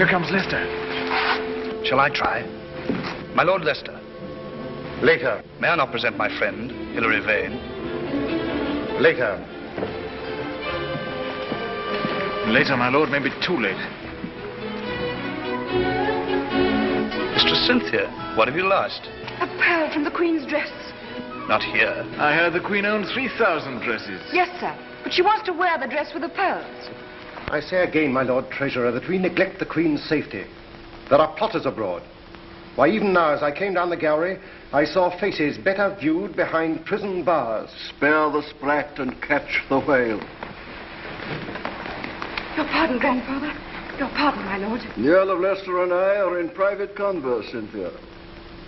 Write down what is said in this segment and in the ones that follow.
Here comes Leicester. Shall I try? My Lord Leicester. Later. May I not present my friend, Hilary Vane? Later. Later, my lord, may be too late. Mistress Cynthia, what have you lost? A pearl from the Queen's dress. Not here. I heard the Queen owned 3,000 dresses. Yes, sir. But she wants to wear the dress with the pearls. I say again, my Lord Treasurer, that we neglect the Queen's safety. There are plotters abroad. Why, even now, as I came down the gallery, I saw faces better viewed behind prison bars. Spare the sprat and catch the whale. Your pardon, grandfather. Your pardon, my lord. The Earl of Leicester and I are in private converse, Cynthia.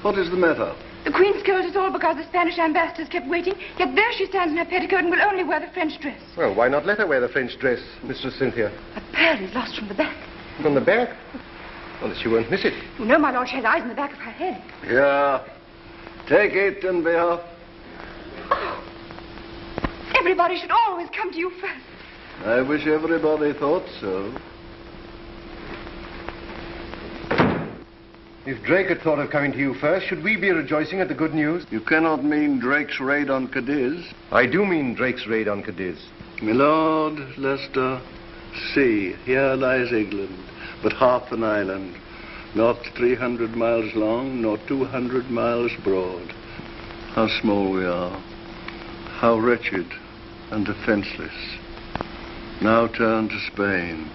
What is the matter? The Queen scolded us all because the Spanish ambassadors kept waiting, yet there she stands in her petticoat and will only wear the French dress. Well, why not let her wear the French dress, Mistress Cynthia? A pearl is lost from the back. From the back? Well, she won't miss it. You know, my lord, she has eyes in the back of her head. Yeah. Take it and be off. Oh. Everybody should always come to you first. I wish everybody thought so. If Drake had thought of coming to you first, should we be rejoicing at the good news? You cannot mean Drake's raid on Cadiz. I do mean Drake's raid on Cadiz. My Lord Leicester, see, here lies England, but half an island, not 300 miles long, nor 200 miles broad. How small we are, how wretched and defenseless. Now turn to Spain,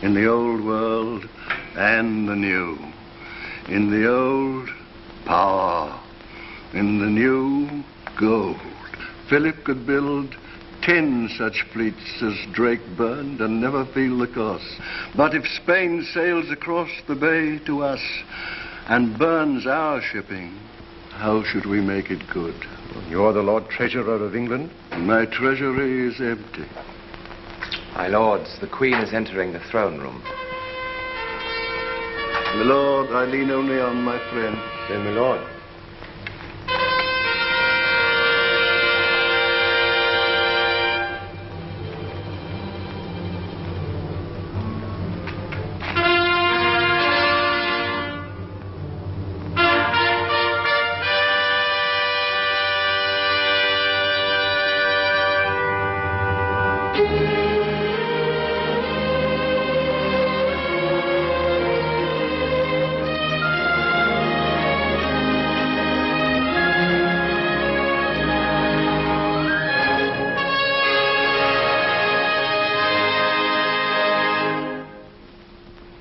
in the old world and the new. In the old, power. In the new, gold. Philip could build 10 such fleets as Drake burned and never feel the cost. But if Spain sails across the bay to us and burns our shipping, how should we make it good? You're the Lord Treasurer of England? My treasury is empty. My lords, the Queen is entering the throne room. My lord, I lean only on my friend. Then, my lord.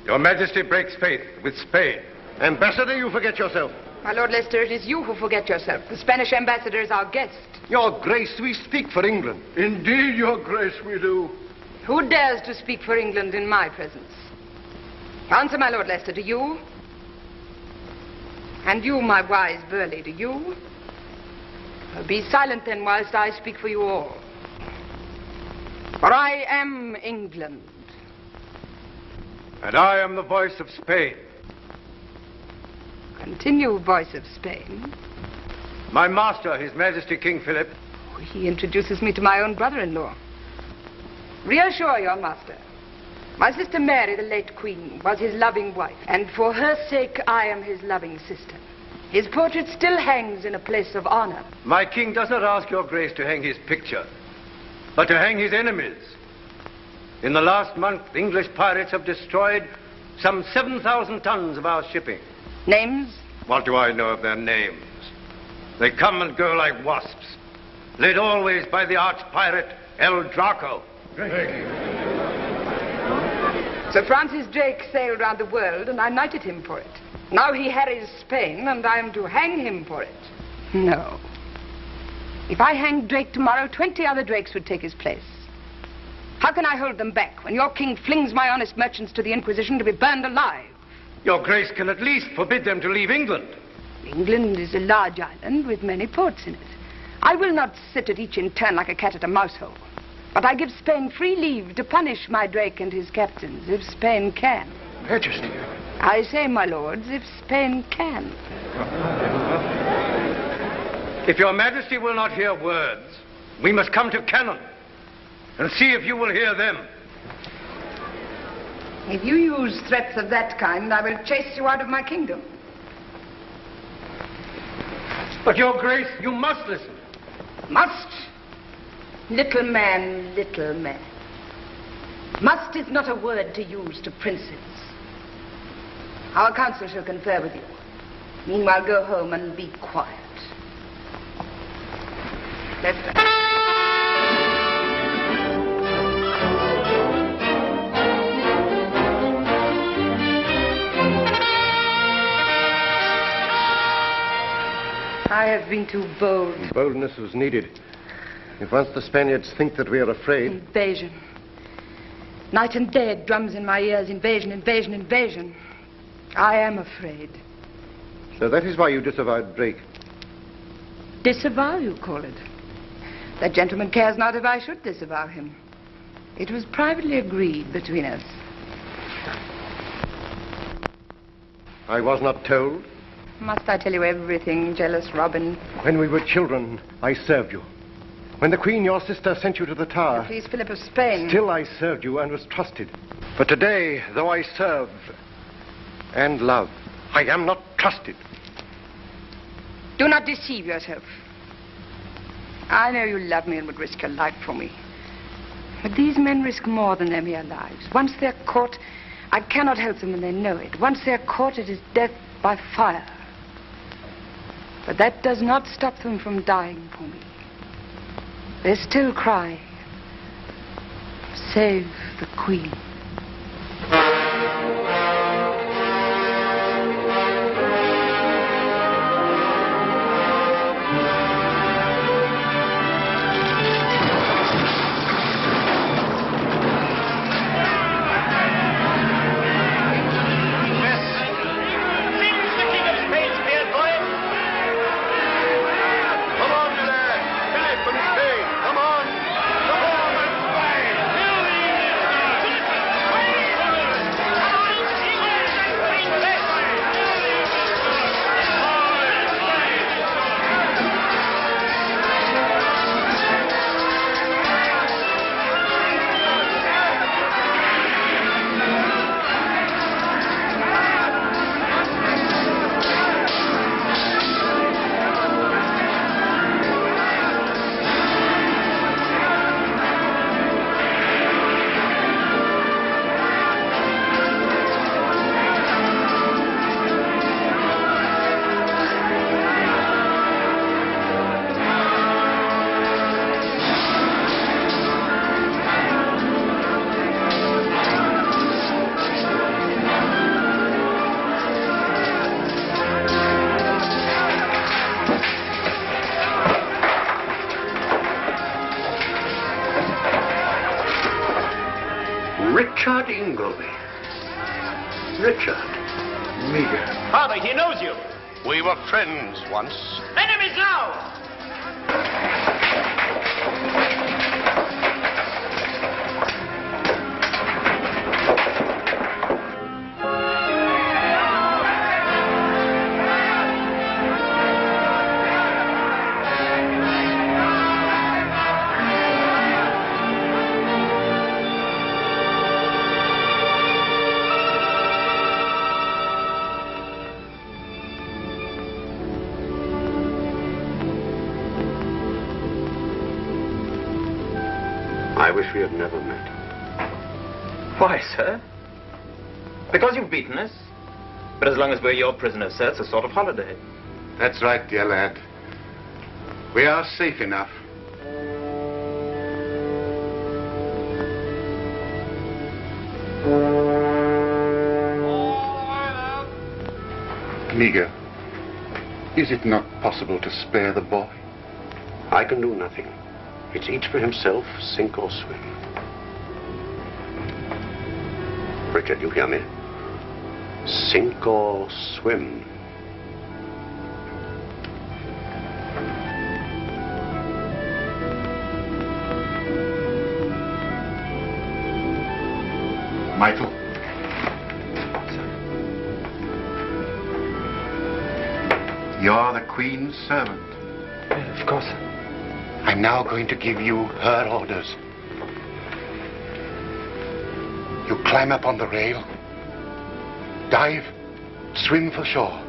Your Majesty breaks faith with Spain. Ambassador, you forget yourself. My Lord Leicester, it is you who forget yourself. The Spanish ambassador is our guest. Your Grace, we speak for England. Indeed, your grace, we do. Who dares to speak for England in my presence? Answer, my Lord Leicester, do you? And you, my wise Burleigh, do you? Be silent then whilst I speak for you all. For I am England. And I am the voice of Spain. Continue, voice of Spain. My master, His Majesty King Philip. He introduces me to my own brother-in-law. Reassure your master. My sister Mary, the late Queen, was his loving wife, and for her sake I am his loving sister. His portrait still hangs in a place of honor. My king does not ask your grace to hang his picture, but to hang his enemies. In the last month, English pirates have destroyed some 7,000 tons of our shipping. Names? What do I know of their names? They come and go like wasps, led always by the arch-pirate El Draco. Sir Francis Drake sailed round the world, and I knighted him for it. Now he harries Spain, and I am to hang him for it. No. If I hanged Drake tomorrow, 20 other Drakes would take his place. How can I hold them back when your king flings my honest merchants to the Inquisition to be burned alive? Your grace can at least forbid them to leave England. England is a large island with many ports in it. I will not sit at each in turn like a cat at a mouse hole. But I give Spain free leave to punish my Drake and his captains, if Spain can. Majesty. I say, my lords, if Spain can. If your Majesty will not hear words, we must come to cannon and see if you will hear them. If you use threats of that kind, I will chase you out of my kingdom. But, Your Grace, you must listen. Must? Little man, little man. Must is not a word to use to princes. Our council shall confer with you. Meanwhile, go home and be quiet. Left. I have been too bold. Boldness was needed. If once the Spaniards think that we are afraid... Invasion. Night and day it drums in my ears. Invasion, invasion, invasion. I am afraid. So that is why you disavowed Drake. Disavow, you call it? That gentleman cares not if I should disavow him. It was privately agreed between us. I was not told. Must I tell you everything, jealous Robin? When we were children, I served you. When the Queen, your sister, sent you to the Tower... Please, Philip of Spain. Still I served you and was trusted. But today, though I serve and love, I am not trusted. Do not deceive yourself. I know you love me and would risk your life for me. But these men risk more than their mere lives. Once they're caught, I cannot help them and they know it. Once they're caught, it is death by fire. But that does not stop them from dying for me. They still cry, save the Queen. Richard Ingleby. Richard. Meager. Father, he knows you. We were friends once. Enemies now! I wish we had never met. Why, sir? Because you've beaten us. But as long as we're your prisoners, sir, it's a sort of holiday. That's right, dear lad. We are safe enough. Meager, is it not possible to spare the boy? I can do nothing. It's each for himself, sink or swim. Richard, you hear me? Sink or swim. Michael. You're the Queen's servant. Yeah, of course. I'm now going to give you her orders. You climb up on the rail, dive, swim for shore.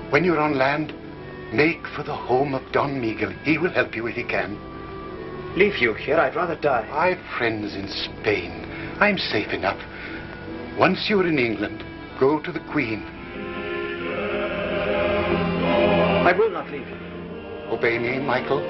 When you're on land, make for the home of Don Miguel. He will help you if he can. Leave you here, I'd rather die. I've friends in Spain. I'm safe enough. Once you're in England, go to the Queen. I will not leave you. Obey me, Michael.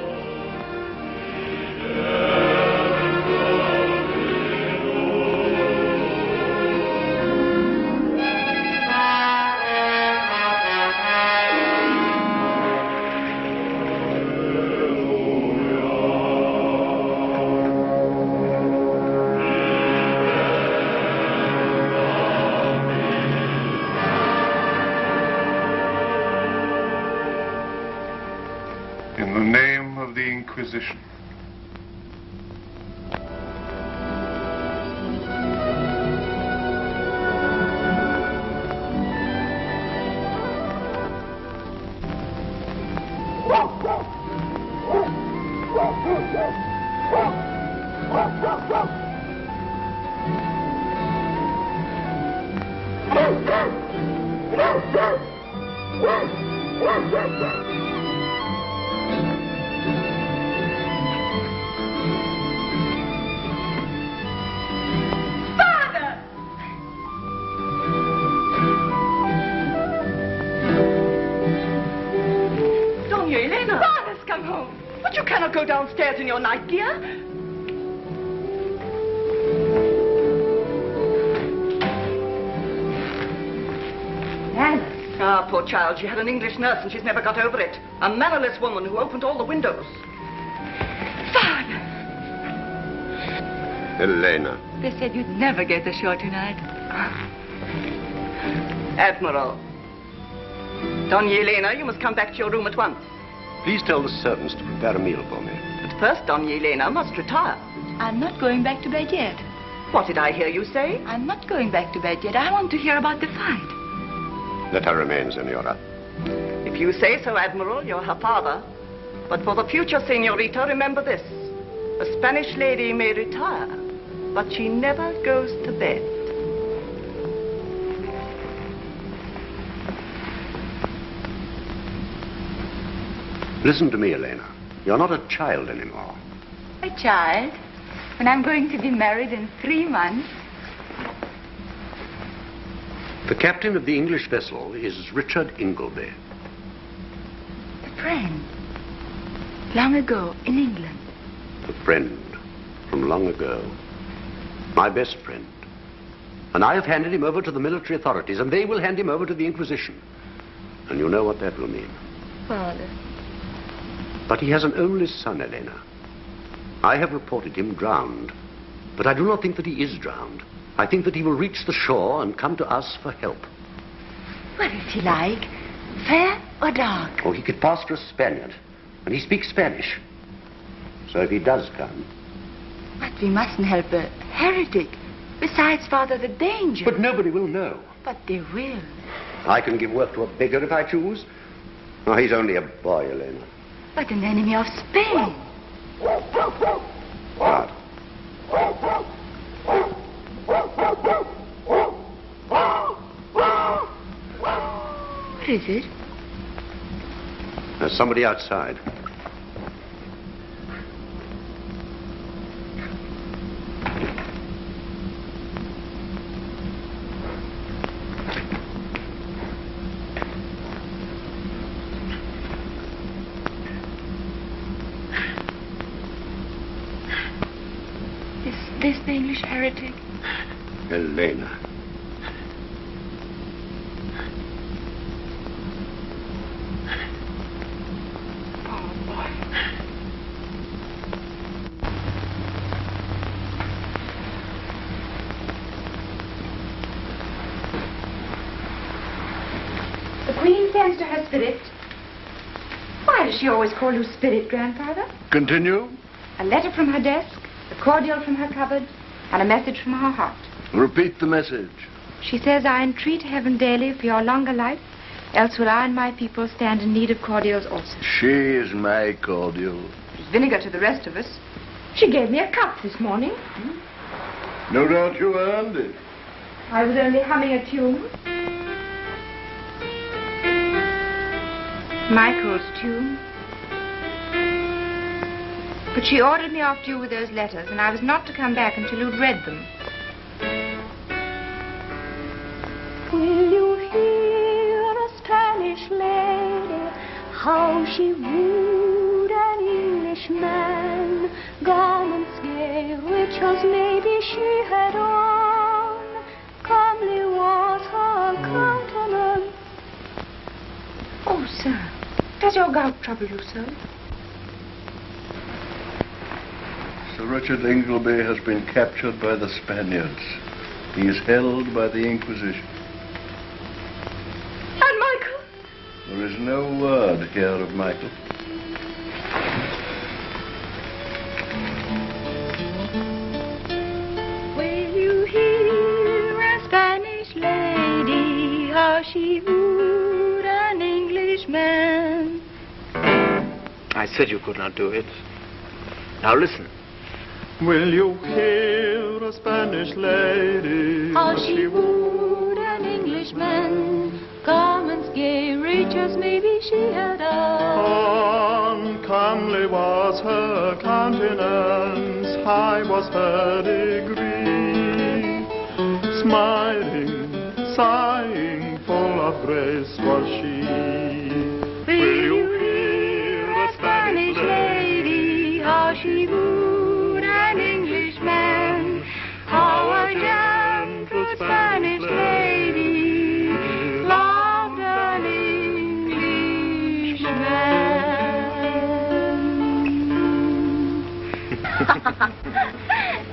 In the name of the Inquisition. But you cannot go downstairs in your night gear. Anna. Ah, poor child. She had an English nurse and she's never got over it. A mannerless woman who opened all the windows. Father! Elena. They said you'd never get ashore tonight. Admiral. Dona Elena, you must come back to your room at once. Please tell the servants to prepare a meal for me. But first, Dona Elena must retire. I'm not going back to bed yet. What did I hear you say? I'm not going back to bed yet. I want to hear about the fight. Let her remain, Senora. If you say so, Admiral, you're her father. But for the future, Senorita, remember this. A Spanish lady may retire, but she never goes to bed. Listen to me, Elena. You're not a child anymore. A child? When I'm going to be married in 3 months? The captain of the English vessel is Richard Ingleby. A friend. Long ago, in England. A friend from long ago. My best friend. And I have handed him over to the military authorities, and they will hand him over to the Inquisition. And you know what that will mean. Father. But he has an only son, Elena. I have reported him drowned. But I do not think that he is drowned. I think that he will reach the shore and come to us for help. What is he like? Fair or dark? Oh, he could pass for a Spaniard. And he speaks Spanish. So if he does come... But we mustn't help a heretic. Besides, Father, the danger... But nobody will know. But they will. I can give work to a beggar if I choose. Oh, he's only a boy, Elena. But an enemy of Spain. What? What is it? There's somebody outside. Is this the English heretic? Elena. The Queen sends to her spirit. Why does she always call you spirit, Grandfather? Continue. A letter from her desk, a cordial from her cupboard, and a message from her heart. Repeat the message. She says, I entreat heaven daily for your longer life, else will I and my people stand in need of cordials also. She is my cordial. There's vinegar to the rest of us. She gave me a cup this morning. No doubt you earned it. I was only humming a tune. Michael's tune. But she ordered me off to you with those letters, and I was not to come back until you'd read them. Will you hear a Spanish lady, how she wooed an Englishman? Garments gay, rich as maybe she had on, comely was her countenance. Oh, sir, does your gout trouble you so? Sir Richard Ingleby has been captured by the Spaniards. He is held by the Inquisition. And Michael? There is no word here of Michael. Will you hear a Spanish lady, how she wooed an Englishman? I said you could not do it. Now listen. Will you hear a Spanish lady, how she wooed an Englishman? Garments gay, riches maybe she had on. Comely was her countenance, high was her degree. Smiling, sighing, full of grace was she. Will you hear a Spanish lady, how she wooed an Englishman? How a gentle Spanish lady loved an Englishman.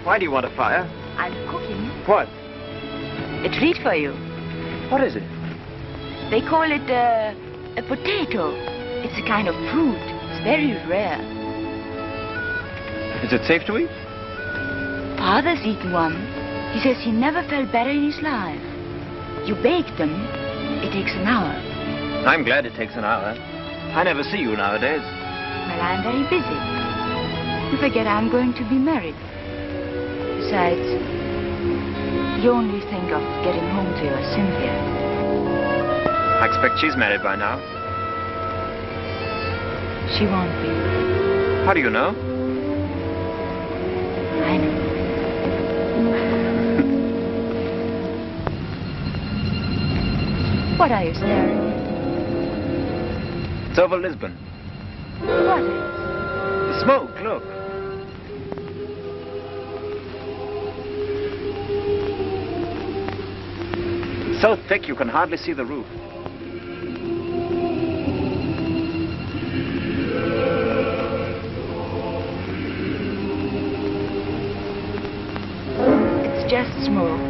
Why do you want a fire? I'm cooking What? a treat for you. What is it? They call it a potato. It's a kind of fruit. It's very rare. Is it safe to eat? Father's eaten one. He says he never felt better in his life. You bake them. It takes an hour. I'm glad it takes an hour. I never see you nowadays. Well, I'm very busy. You forget I'm going to be married. Besides, you only think of getting home to your Cynthia. I expect she's married by now. She won't be. How do you know? I know. What are you staring at? It's over Lisbon. What is? The smoke, look. It's so thick you can hardly see the roof. It's just smoke.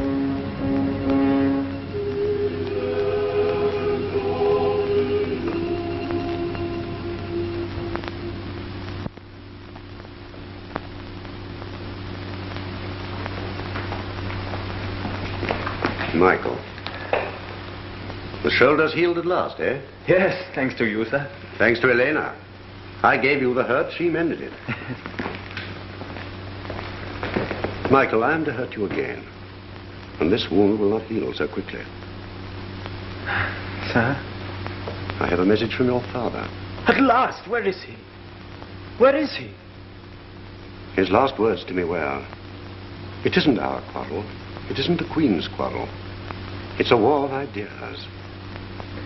Michael. The shoulder's healed at last, eh? Yes, thanks to you, sir. Thanks to Elena. I gave you the hurt, she mended it. Michael, I am to hurt you again. And this wound will not heal so quickly. Sir? I have a message from your father. At last, where is he? Where is he? His last words to me were, it isn't our quarrel. It isn't the Queen's quarrel. It's a war of ideas.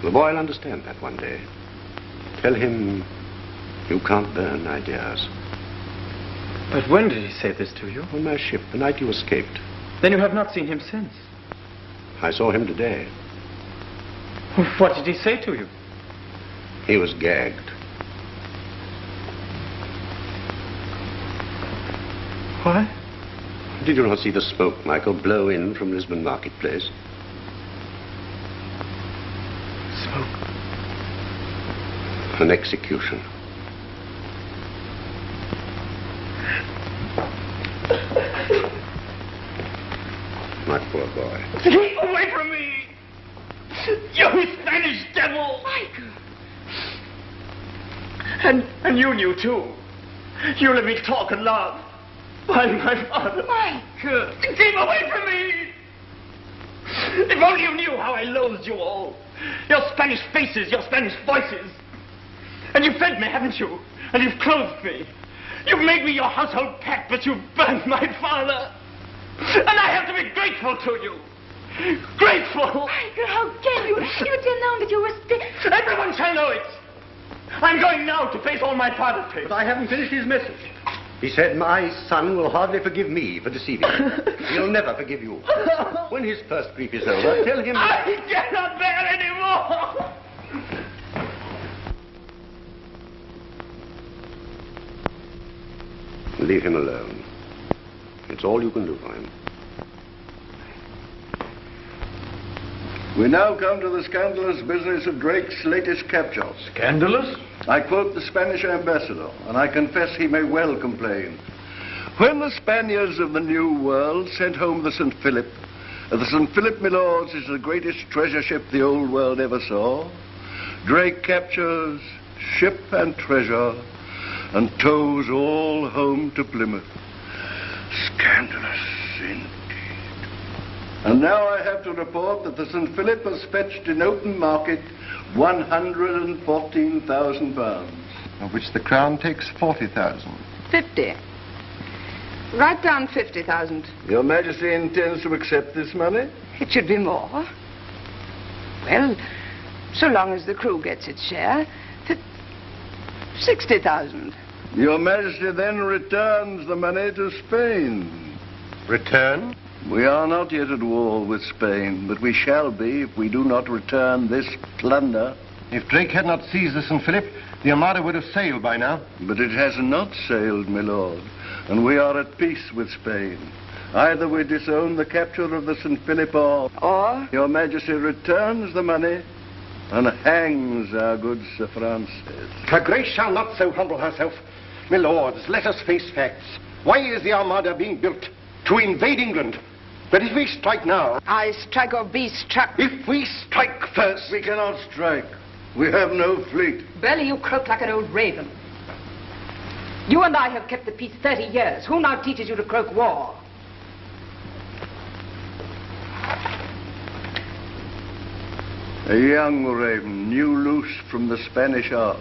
The boy will understand that one day. Tell him you can't burn ideas. But when did he say this to you? On my ship, the night you escaped. Then you have not seen him since. I saw him today. What did he say to you? He was gagged. What? Did you not see the smoke, Michael, blow in from Lisbon marketplace? Smoke? An execution. My poor boy. Away from me! You Spanish devil! Michael! And you knew too. You let me talk and laugh. Find my father. Michael! Keep away from me! If only you knew how I loathed you all. Your Spanish faces, your Spanish voices. And you've fed me, haven't you? And you've clothed me. You've made me your household pet, but you've burnt my father. And I have to be grateful to you. Grateful! Michael, how can you? You didn't know that you were still... Everyone shall know it. I'm going now to face all my father's face. But I haven't finished his message. He said, my son will hardly forgive me for deceiving him. He'll never forgive you. When his first grief is over, tell him... I cannot bear anymore! Leave him alone. It's all you can do for him. We now come to the scandalous business of Drake's latest capture. Scandalous? I quote the Spanish ambassador, and I confess he may well complain. When the Spaniards of the New World sent home the St. Philip, my lords, is the greatest treasure ship the old world ever saw. Drake captures ship and treasure and tows all home to Plymouth. Scandalous indeed. And now I have to report that the St. Philip has fetched in open market £114,000. Of which the Crown takes 40,000. 50. Write down 50,000. Your Majesty intends to accept this money? It should be more. Well, so long as the crew gets its share, 60,000. Your Majesty then returns the money to Spain. Return? We are not yet at war with Spain, but we shall be if we do not return this plunder. If Drake had not seized the St. Philip, the Armada would have sailed by now. But it has not sailed, my lord, and we are at peace with Spain. Either we disown the capture of the St. Philip or Your Majesty returns the money and hangs our good Sir Francis. Her Grace shall not so humble herself. My lords, let us face facts. Why is the Armada being built? To invade England. But if we strike now... I strike or be struck. If we strike first... We cannot strike. We have no fleet. Belly, you croak like an old raven. You and I have kept the peace 30 years. Who now teaches you to croak war? A young raven, new loose from the Spanish ark.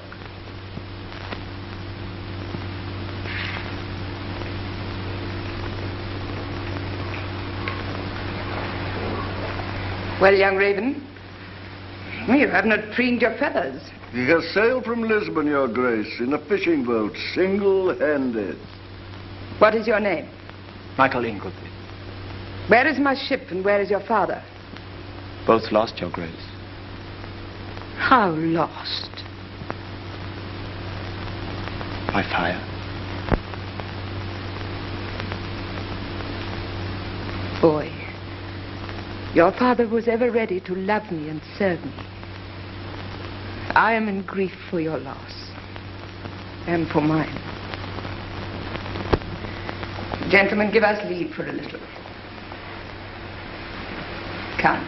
Well, young raven, you have not preened your feathers. He has sailed from Lisbon, Your Grace, in a fishing boat, single-handed. What is your name? Michael Ingleby. Where is my ship and where is your father? Both lost, Your Grace. How lost? By fire. Boy, your father was ever ready to love me and serve me. I am in grief for your loss and for mine. Gentlemen, give us leave for a little. Come.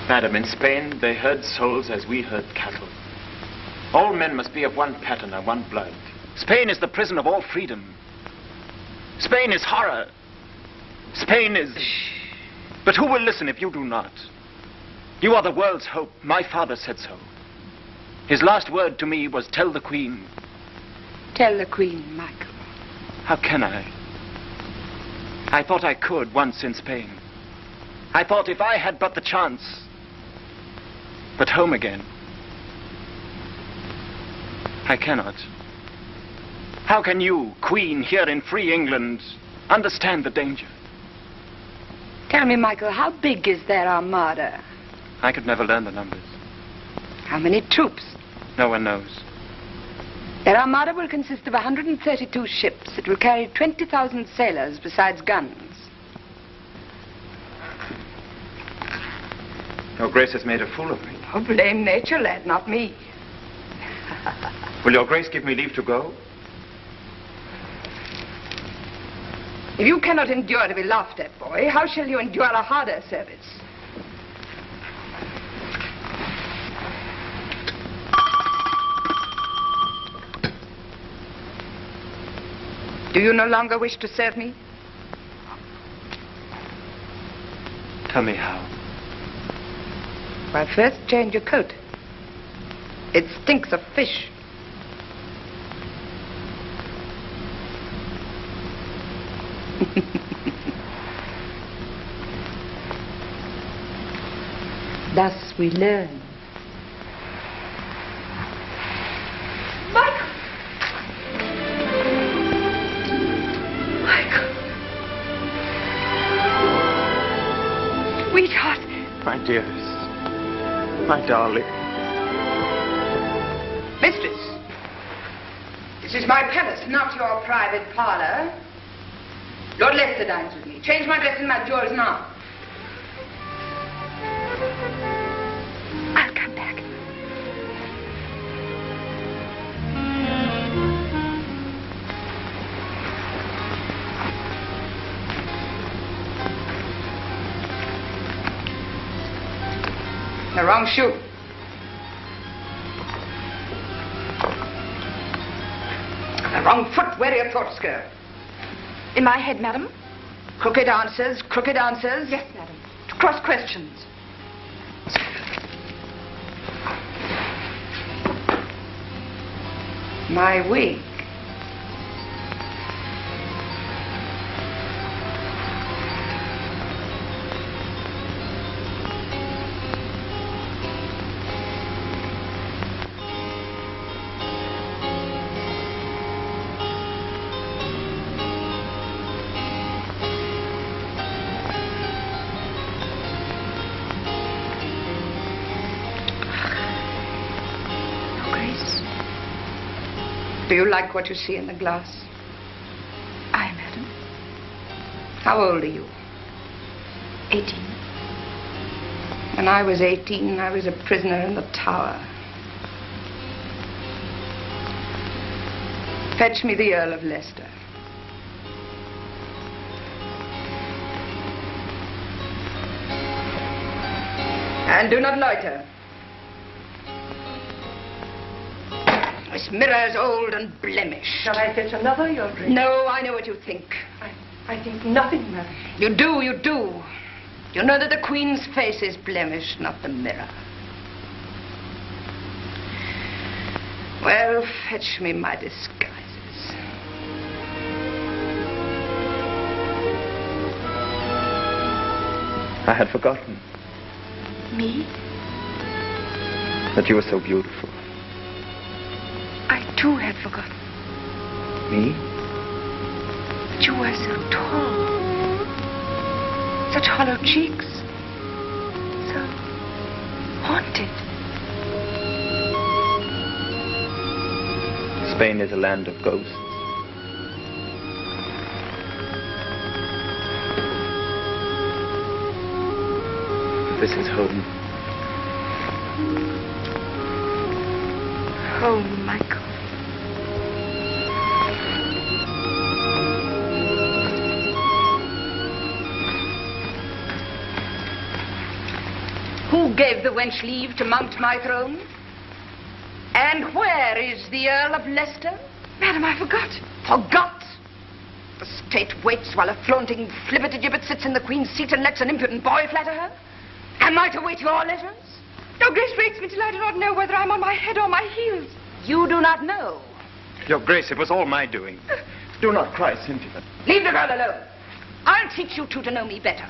Madam, in Spain, they herd souls as we herd cattle. All men must be of one pattern and one blood. Spain is the prison of all freedom. Spain is horror. Spain is... But who will listen if you do not? You are the world's hope. My father said so. His last word to me was, tell the Queen. Tell the Queen, Michael. How can I? I thought I could once in Spain. I thought if I had but the chance. But home again. I cannot. How can you, Queen, here in free England, understand the danger? Tell me, Michael, how big is their armada? I could never learn the numbers. How many troops? No one knows. Their armada will consist of 132 ships. It will carry 20,000 sailors besides guns. Your Grace has made a fool of me. Oh, blame nature, lad, not me. Will your Grace give me leave to go? If you cannot endure to be laughed at, boy, how shall you endure a harder service? Do you no longer wish to serve me? Tell me how. Well, first change your coat. It stinks of fish. Thus we learn. Michael! Michael! Sweetheart! My dearest. My darling. Mistress, this is my palace, not your private parlor. Lord Leicester dines with me. Change my dress and my jewels now. I'll come back. The wrong shoe. The wrong foot. Where are your thoughts go? In my head, madam? Crooked answers, crooked answers. Yes, madam. To cross questions. My wig. Do you like what you see in the glass? Aye, madam. How old are you? 18. When I was 18, I was a prisoner in the tower. Fetch me the Earl of Leicester. And do not loiter. This mirror is old and blemished. Shall I fetch another, Your Grace? No, I know what you think. I think nothing, madam. You do, you do. You know that the Queen's face is blemished, not the mirror. Well, fetch me my disguises. I had forgotten Me? that you were so beautiful. I too had forgotten. Me? But you were so tall. Such hollow cheeks. So haunted. Spain is a land of ghosts. This is home. Home, Michael. Who gave the wench leave to mount my throne? And where is the Earl of Leicester? Madam, I forgot. Forgot? The state waits while a flaunting flibbertigibbet sits in the Queen's seat and lets an impudent boy flatter her? Am I to wait your letters? Your Grace waits me till I do not know whether I'm on my head or my heels. You do not know. Your Grace, it was all my doing. Do not cry, Cynthia. Leave the girl alone. I'll teach you two to know me better.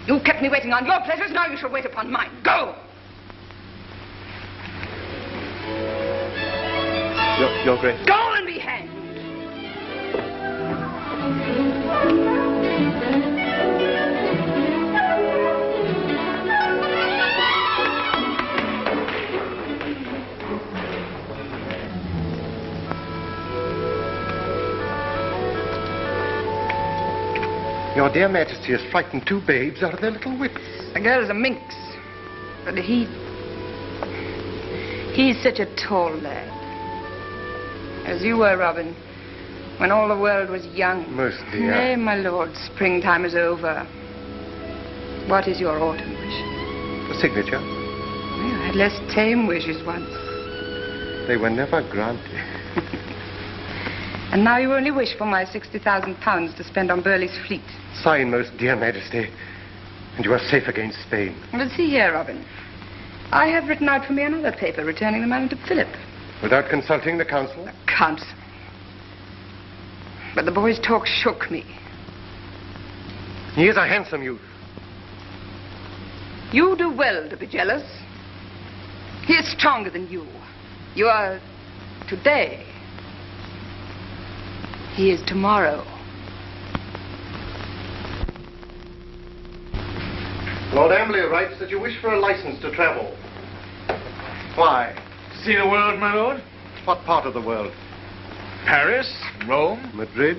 You kept me waiting on your pleasures, now you shall wait upon mine. Go! Your Grace. Go and be hanged! Your dear Majesty has frightened two babes out of their little wits. The girl's a minx. But he's such a tall lad. As you were, Robin, when all the world was young. Most dear. Nay, my lord, springtime is over. What is your autumn wish? A signature. Well, I had less tame wishes once. They were never granted. And now you only wish for my £60,000 to spend on Burleigh's fleet. Sign, most dear Majesty, and you are safe against Spain. But see here, Robin. I have written out for me another paper returning the money to Philip. Without consulting the council? The council. But the boy's talk shook me. He is a handsome youth. You do well to be jealous. He is stronger than you. You are today. He is tomorrow. Lord Amberley writes that you wish for a license to travel. Why? To see the world, my lord? What part of the world? Paris, Rome. Madrid?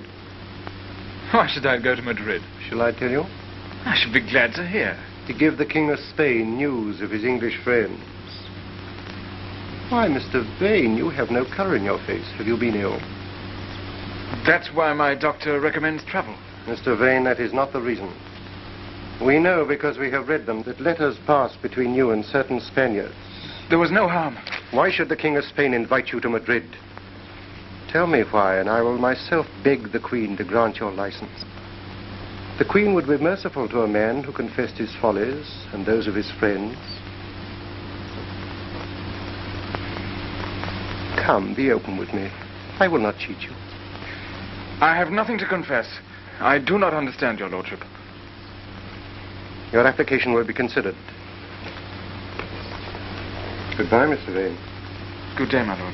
Why should I go to Madrid? Shall I tell you? I should be glad to hear. To give the King of Spain news of his English friends. Why, Mr. Vane, you have no colour in your face. Have you been ill? That's why my doctor recommends travel. Mr. Vane, that is not the reason. We know, because we have read them, that letters passed between you and certain Spaniards. There was no harm. Why should the King of Spain invite you to Madrid? Tell me why, and I will myself beg the Queen to grant your license. The Queen would be merciful to a man who confessed his follies and those of his friends. Come, be open with me. I will not cheat you. I have nothing to confess. I do not understand your lordship. Your application will be considered. Goodbye, Mr. Vane. Good day, my lord.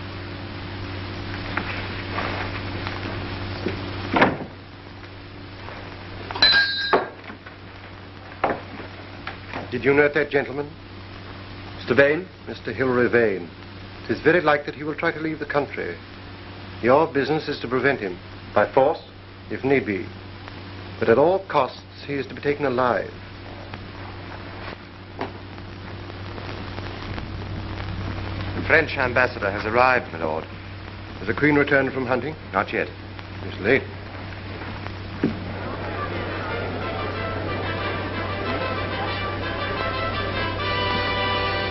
Did you note that gentleman? Mr. Vane? Mr. Hilary Vane. It is very likely that he will try to leave the country. Your business is to prevent him. By force? If need be. But at all costs, he is to be taken alive. The French ambassador has arrived, my lord. Has the Queen returned from hunting? Not yet. It's late.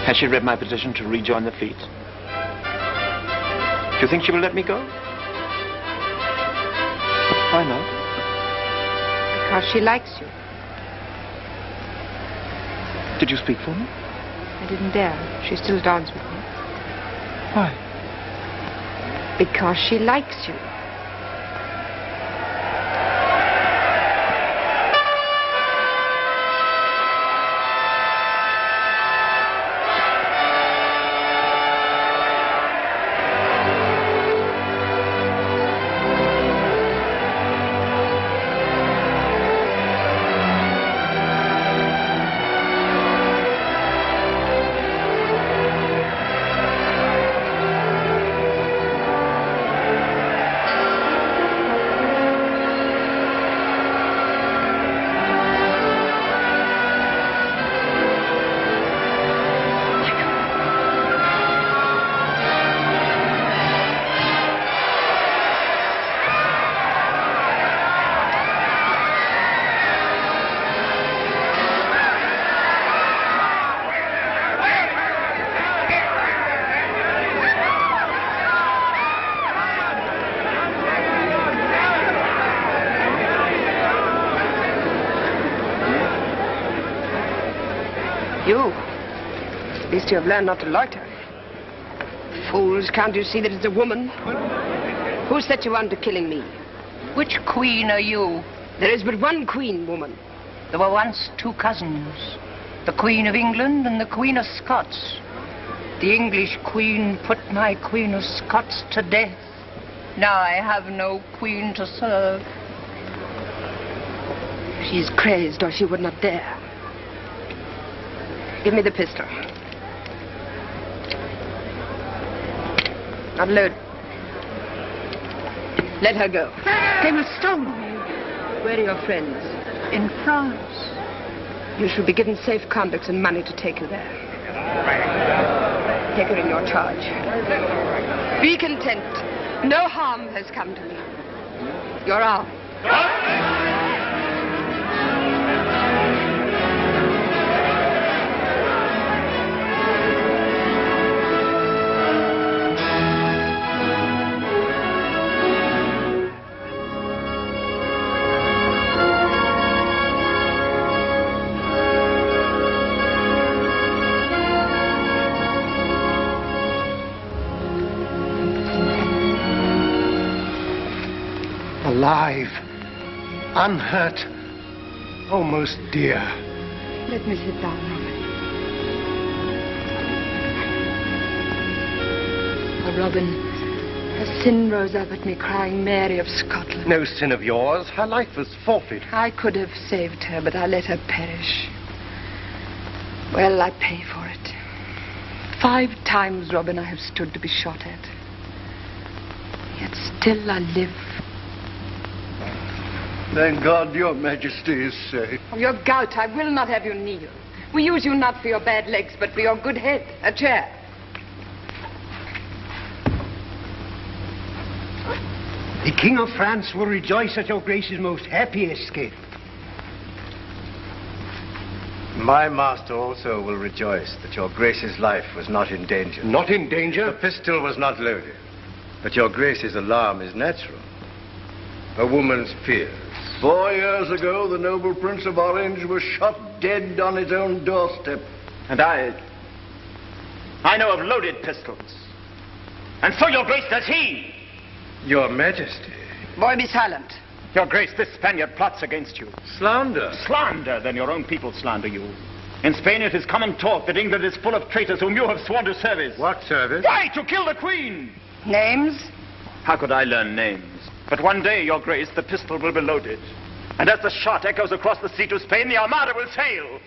Has she read my petition to rejoin the fleet? Do you think she will let me go? Why not? Because she likes you. Did you speak for me? I didn't dare. She still dawdles with me. Why? Because she likes you. You? At least you have learned not to loiter. Fools, can't you see that it's a woman? Who set you on to killing me? Which queen are you? There is but one queen, woman. There were once two cousins, the Queen of England and the Queen of Scots. The English queen put my Queen of Scots to death. Now I have no queen to serve. She's crazed, or she would not dare. Give me the pistol. Unload. Let her go. They will stone me. Where are your friends? In France. You shall be given safe conducts and money to take you there. Take her in your charge. Be content. No harm has come to me. Your arm. unhurt, almost dear. Let me sit down, Robin. Oh, Robin, a sin rose up at me crying Mary of Scotland. No sin of yours. Her life was forfeit. I could have saved her, but I let her perish. Well, I pay for it. 5 times, Robin, I have stood to be shot at. Yet still I live. Thank God your Majesty is safe. Of your gout, I will not have you kneel. We use you not for your bad legs, but for your good head. A chair. The King of France will rejoice at your Grace's most happy escape. My master also will rejoice that your Grace's life was not in danger. Not in danger? The pistol was not loaded. But your Grace's alarm is natural. A woman's fears. 4 years ago, the noble Prince of Orange was shot dead on his own doorstep. And I know of loaded pistols. And so your Grace does he. Your Majesty. Boy, be silent. Your Grace, this Spaniard plots against you. Slander. Slander, then your own people slander you. In Spain it is common talk that England is full of traitors whom you have sworn to service. What service? Why, to kill the Queen. Names? How could I learn names? But one day, your Grace, the pistol will be loaded. And as the shot echoes across the sea to Spain, the Armada will sail.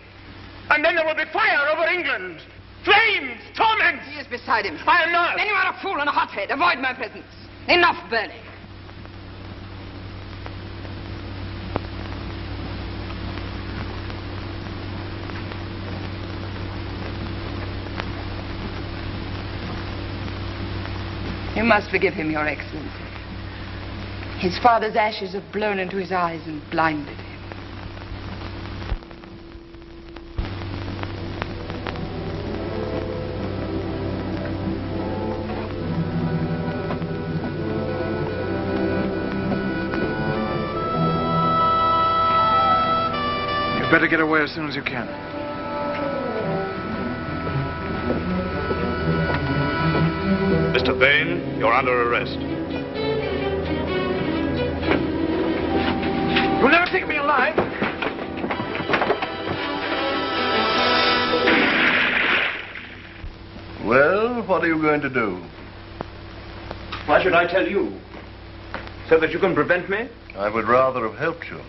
And then there will be fire over England. Flames, torments. He is beside himself. I am not. Then you are a fool and a hothead. Avoid my presence. Enough, Burley. You must forgive him, Your Excellency. His father's ashes have blown into his eyes and blinded him. You'd better get away as soon as you can. Mr. Vane, you're under arrest. You'll never take me alive. Well, what are you going to do? Why should I tell you? So that you can prevent me? I would rather have helped you.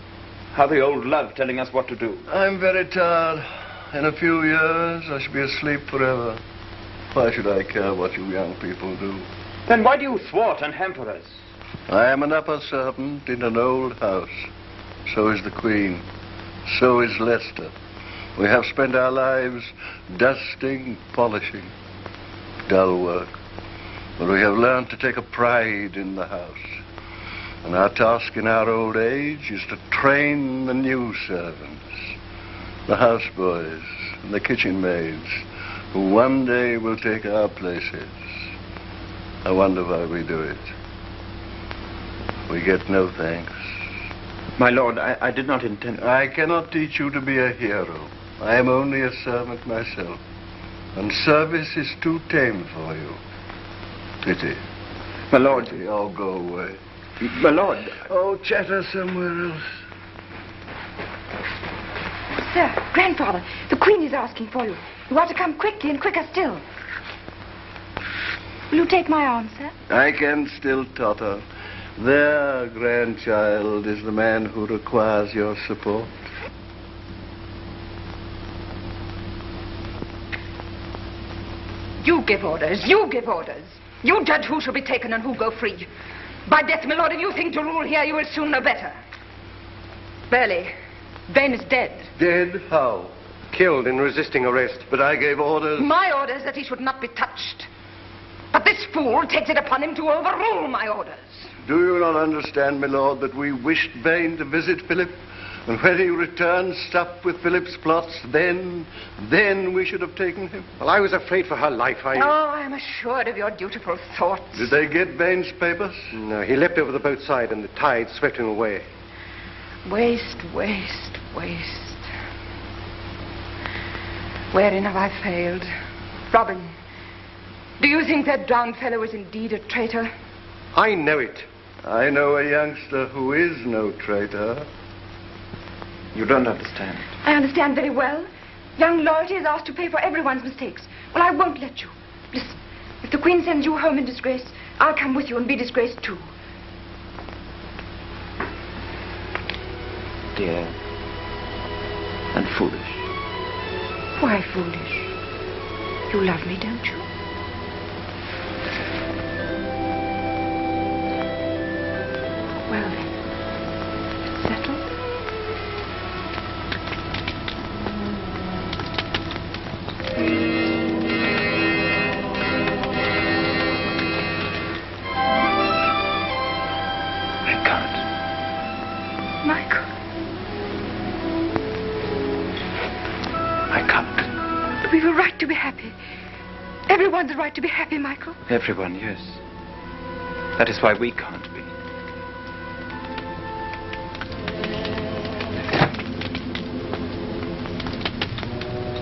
How the old love telling us what to do. I'm very tired. In a few years, I shall be asleep forever. Why should I care what you young people do? Then why do you thwart and hamper us? I am an upper servant in an old house. So is the Queen. So is Leicester. We have spent our lives dusting, polishing. Dull work. But we have learned to take a pride in the house. And our task in our old age is to train the new servants, the houseboys and the kitchen maids, who one day will take our places. I wonder why we do it. We get no thanks. My lord, I did not intend... I cannot teach you to be a hero. I am only a servant myself. And service is too tame for you. Pity. My lord... Pity. Oh, go away. My lord... Oh, chatter somewhere else. Sir, grandfather, the Queen is asking for you. You ought to come quickly and quicker still. Will you take my arm, sir? I can still totter. There, grandchild, is the man who requires your support. You give orders. You give orders. You judge who shall be taken and who go free. By death, my lord, if you think to rule here, you will soon know better. Burley, Vane is dead. Dead? How? Killed in resisting arrest. But I gave orders. My orders that he should not be touched. But this fool takes it upon him to overrule my orders. Do you not understand, my lord, that we wished Vane to visit Philip? And when he returned, stuffed with Philip's plots, then we should have taken him. Well, I was afraid for her life. Oh, I am assured of your dutiful thoughts. Did they get Vane's papers? No, he leapt over the boat's side and the tide swept him away. Waste, waste, waste. Wherein have I failed? Robin, do you think that drowned fellow is indeed a traitor? I know it. I know a youngster who is no traitor. You don't understand. I understand very well. Young loyalty is asked to pay for everyone's mistakes. Well, I won't let you. Listen, if the Queen sends you home in disgrace, I'll come with you and be disgraced too. Dear. And foolish. Why foolish? You love me, don't you? Well then, it's settled. I can't. Michael. I can't. We've a right to be happy. Everyone's a right to be happy, Michael. Everyone, yes. That is why we can't be.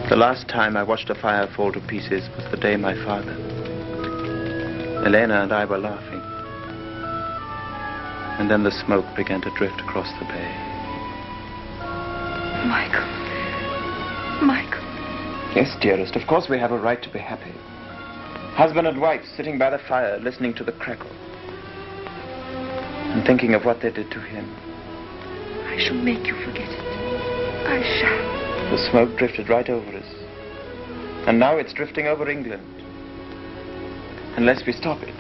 The last time I watched a fire fall to pieces was the day my father, Elena and I were laughing. And then the smoke began to drift across the bay. Michael. Michael. Yes, dearest, of course we have a right to be happy. Husband and wife sitting by the fire, listening to the crackle. And thinking of what they did to him. I shall make you forget it. I shall. The smoke drifted right over us. And now it's drifting over England. Unless we stop it.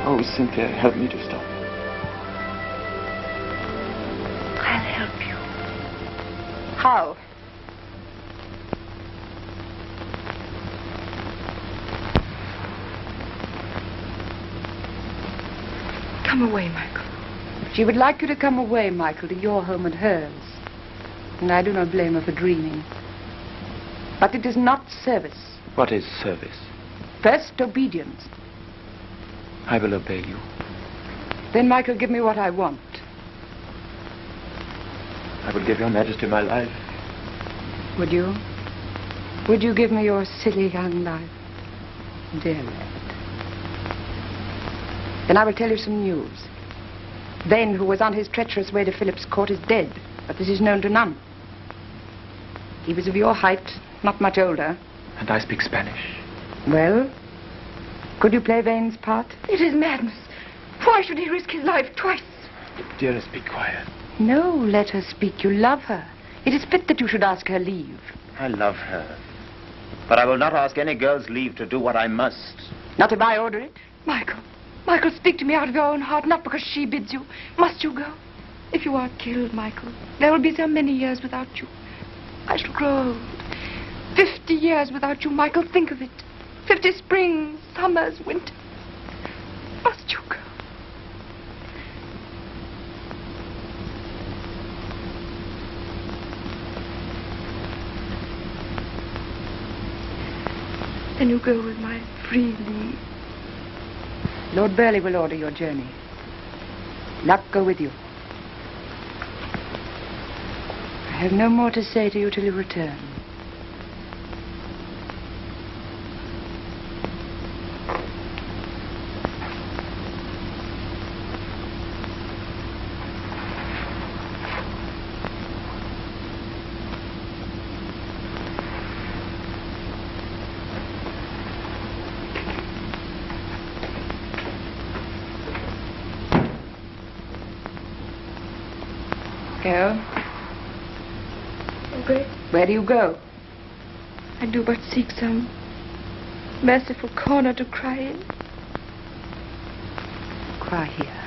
Oh, Cynthia, help me to stop it. I'll help you. How? Come away, Michael. She would like you to come away, Michael, to your home and hers. And I do not blame her for dreaming. But it is not service. What is service? First, obedience. I will obey you. Then, Michael, give me what I want. I will give your Majesty my life. Would you? Would you give me your silly young life? Dear lad. Then I will tell you some news. Vane, who was on his treacherous way to Philip's court, is dead. But this is known to none. He was of your height, not much older. And I speak Spanish. Well, could you play Vane's part? It is madness. Why should he risk his life twice? Dearest, be quiet. No, let her speak. You love her. It is fit that you should ask her leave. I love her. But I will not ask any girl's leave to do what I must. Not if I order it. Michael. Michael, speak to me out of your own heart, not because she bids you. Must you go? If you are killed, Michael, there will be so many years without you. I shall grow old. 50 years without you, Michael. Think of it. 50 springs, summers, winter. Must you go? Then you go with my free leave. Lord Burleigh will order your journey. Luck go with you. I have no more to say to you till you return. Go. Okay. Where do you go? I do but seek some merciful corner to cry in. Cry here.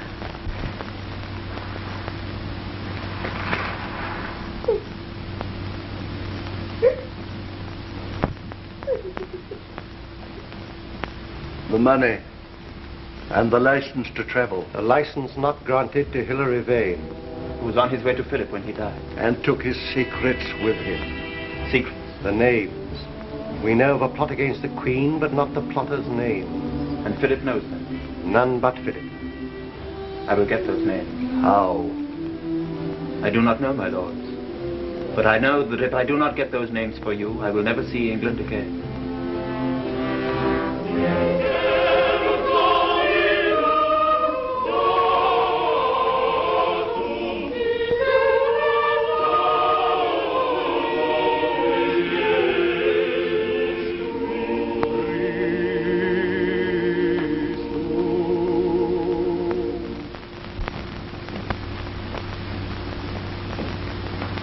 The money and the license to travel. A license not granted to Hilary Vane. Who was on his way to Philip when he died. And took his secrets with him. Secrets? The names. We know of a plot against the Queen, but not the plotter's name. And Philip knows them? None but Philip. I will get those names. How? I do not know, my lords. But I know that if I do not get those names for you, I will never see England again.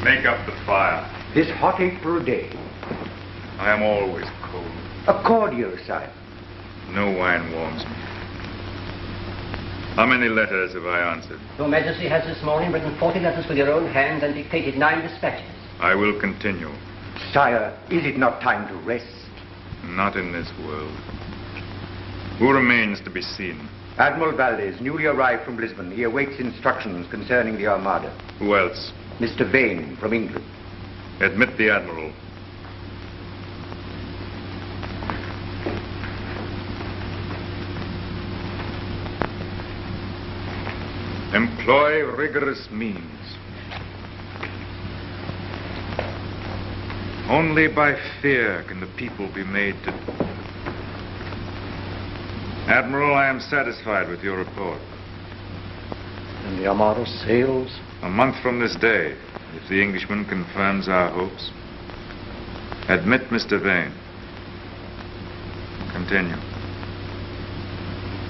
Make up the fire. This hot April day. I am always cold. A cordial, sire. No wine warms me. How many letters have I answered? Your Majesty has this morning written 40 letters with your own hands and dictated 9 dispatches. I will continue. Sire, is it not time to rest? Not in this world. Who remains to be seen? Admiral Valdez, newly arrived from Lisbon. He awaits instructions concerning the Armada. Who else? Mr. Vane, from England. Admit the Admiral. Employ rigorous means. Only by fear can the people be made to... Admiral, I am satisfied with your report. And the Armada sails? A month from this day, if the Englishman confirms our hopes. Admit Mr. Vane. Continue.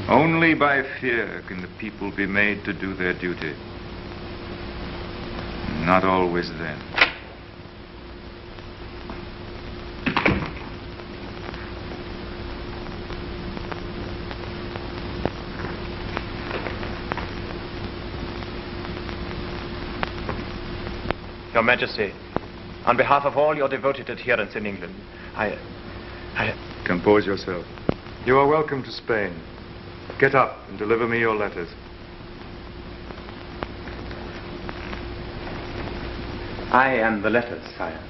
Only by fear can the people be made to do their duty. Not always then. Your Majesty, on behalf of all your devoted adherents in England, I... Compose yourself. You are welcome to Spain. Get up and deliver me your letters. I am the letters, sire.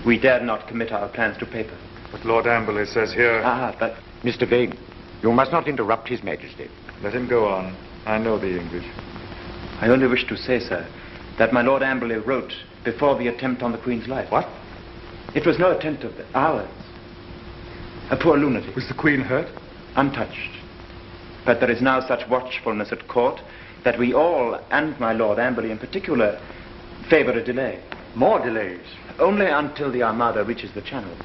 We dared not commit our plans to paper. But Lord Amberley says here... But... Mr. Vane, you must not interrupt His Majesty. Let him go on. I know the English. I only wish to say, sir, that my Lord Amberley wrote before the attempt on the Queen's life. What? It was no attempt of ours. A poor lunatic. Was the Queen hurt? Untouched. But there is now such watchfulness at court that we all, and my Lord Amberley in particular, favor a delay. More delays? Only until the Armada reaches the Channel.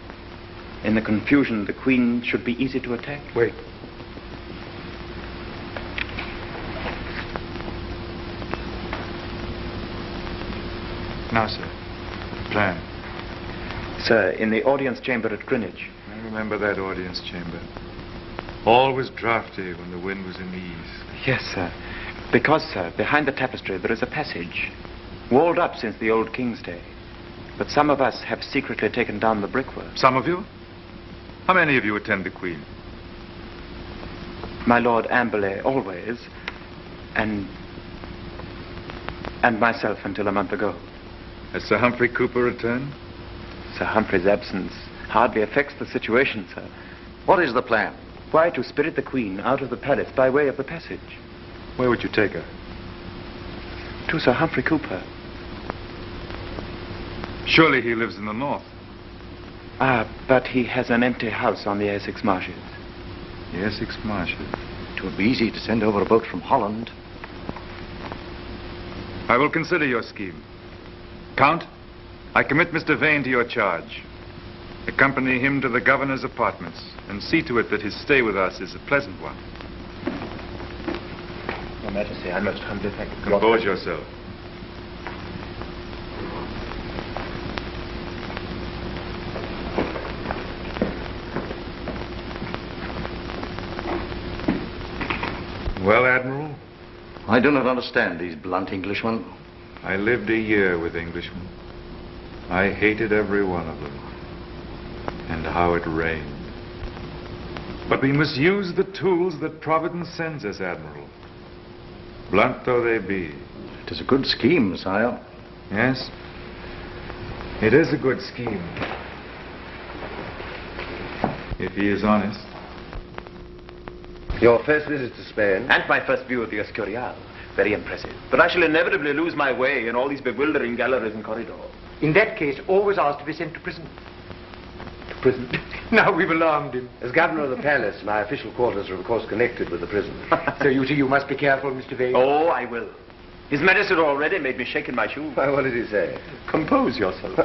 In the confusion, the Queen should be easy to attack. Wait. Now, sir. Plan. Sir, in the audience chamber at Greenwich. I remember that audience chamber. All was draughty when the wind was in the east. Yes, sir. Because, sir, behind the tapestry there is a passage, walled up since the old King's day. But some of us have secretly taken down the brickwork. Some of you? How many of you attend the Queen? My Lord Amberley, always. And myself until a month ago. Has Sir Humphrey Cooper returned? Sir Humphrey's absence hardly affects the situation, sir. What is the plan? Why, to spirit the Queen out of the palace by way of the passage. Where would you take her? To Sir Humphrey Cooper. Surely he lives in the north. But he has an empty house on the Essex marshes. The Essex marshes? It would be easy to send over a boat from Holland. I will consider your scheme. Count, I commit Mr. Vane to your charge. Accompany him to the governor's apartments and see to it that his stay with us is a pleasant one. Your Majesty, I most humbly thank you. Compose yourself. Well, Admiral? I do not understand these blunt Englishmen. I lived a year with Englishmen. I hated every one of them. And how it rained. But we must use the tools that Providence sends us, Admiral. Blunt though they be. It is a good scheme, sire. Yes, it is a good scheme. If he is honest. Your first visit to Spain? And my first view of the Escurial. Very impressive. But I shall inevitably lose my way in all these bewildering galleries and corridors. In that case, always ask to be sent to prison. To prison? Now we've alarmed him. As governor of the palace, my official quarters are of course connected with the prison. So you see, you must be careful, Mr. Vane. Oh, I will. His Majesty already made me shake in my shoes. Why, what did he say? Compose yourself.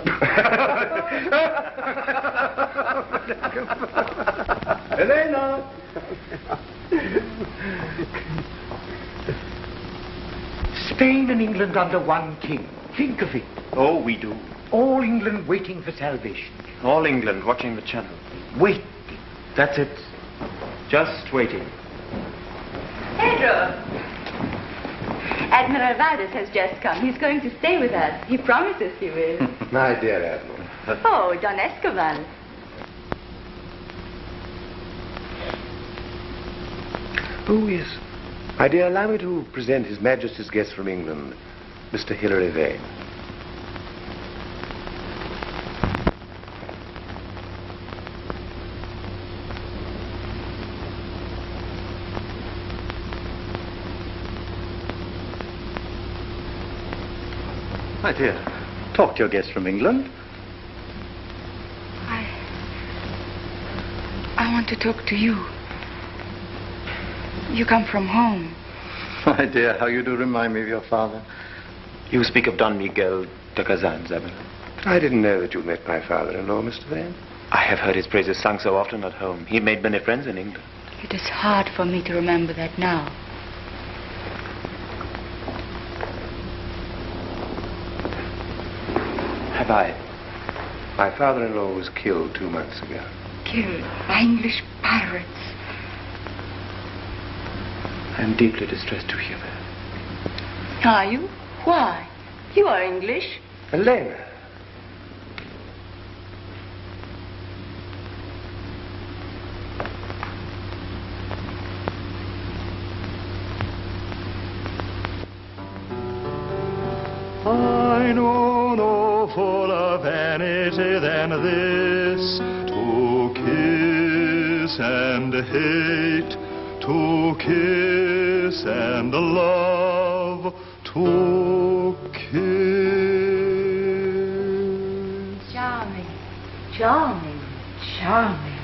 Elena! Spain and England under one king. think of it. Oh, we do. All England waiting for salvation. All England watching the channel. Wait. That's it. Just waiting. Pedro! Admiral Valdez has just come. He's going to stay with us. He promises he will. My dear Admiral. Oh, Don Escobar. Oh, yes. My dear, allow me to present His Majesty's guest from England, Mr. Hilary Vane. My dear, talk to your guest from England. I want to talk to you. You come from home. My dear, how you do remind me of your father. You speak of Don Miguel de Kazan, Isabella. I didn't know that you met my father-in-law, Mr. Vane. I have heard his praises sung so often at home. He made many friends in England. It is hard for me to remember that now. Have I? My father-in-law was killed 2 months ago. Killed by English pirates. I am deeply distressed to hear that. Are you? Why? You are English. Elena. I know no fuller vanity than this, to kiss and hate, to kiss and love, to kiss. Charming, charming, charming.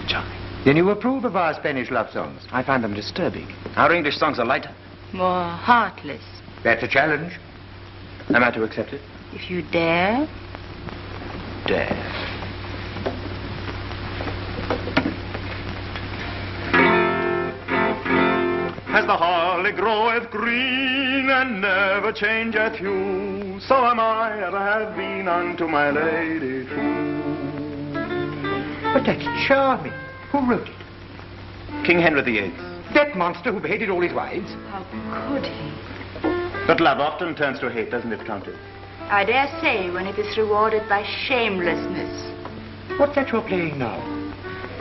Charming. Then you approve of our Spanish love songs? I find them disturbing. Our English songs are lighter. More heartless. That's a challenge. Am I to accept it? If you dare. Dare. As the holly groweth green and never changeth hue, so am I ever have been unto my lady true. But that's charming. Who wrote it? King Henry VIII. That monster who beheaded all his wives? How could he? But love often turns to hate, doesn't it, Countess? I dare say when it is rewarded by shamelessness. What's that you're playing now?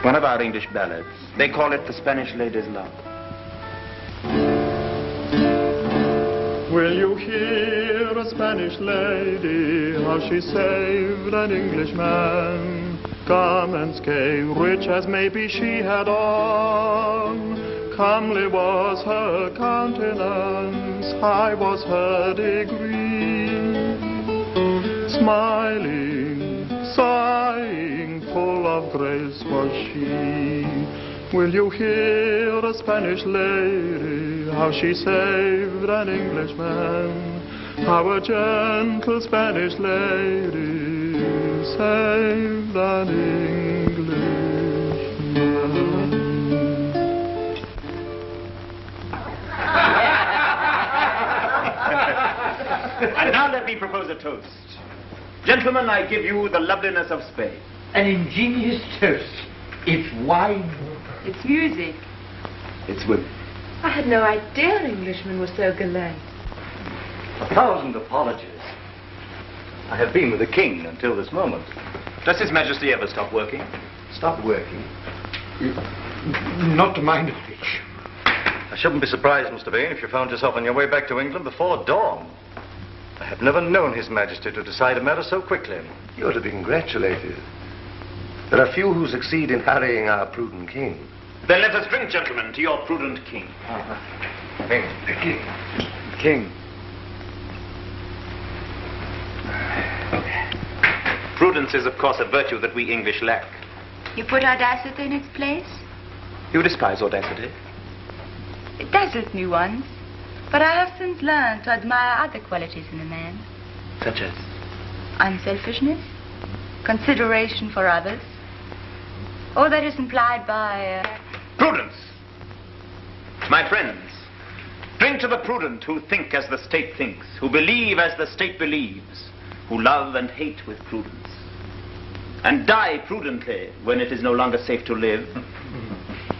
One of our English ballads. They call it The Spanish Lady's Love. Will you hear a Spanish lady, how she saved an Englishman? Garments gay, rich as maybe she had on. Comely was her countenance, high was her degree. Smiling, sighing, full of grace was she. Will you hear a Spanish lady, how she saved an Englishman? How a gentle Spanish lady saved an Englishman. And now let me propose a toast. Gentlemen, I give you the loveliness of Spain. An ingenious toast. It's wine. It's music. It's women. I had no idea Englishmen were so gallant. 1,000 apologies. I have been with the king until this moment. Does His Majesty ever stop working? Stop working? Not to my knowledge. I shouldn't be surprised, Mr. Vane, if you found yourself on your way back to England before dawn. I have never known His Majesty to decide a matter so quickly. You're to be congratulated. There are few who succeed in hurrying our prudent king. Then let us drink, gentlemen, to your prudent king. King. King. Prudence is, of course, a virtue that we English lack. You put audacity in its place? You despise audacity. It dazzled me once, but I have since learned to admire other qualities in a man. Such as? Unselfishness, consideration for others, all that is implied by... Prudence! My friends, Drink to the prudent who think as the state thinks, who believe as the state believes, who love and hate with prudence, and die prudently when it is no longer safe to live,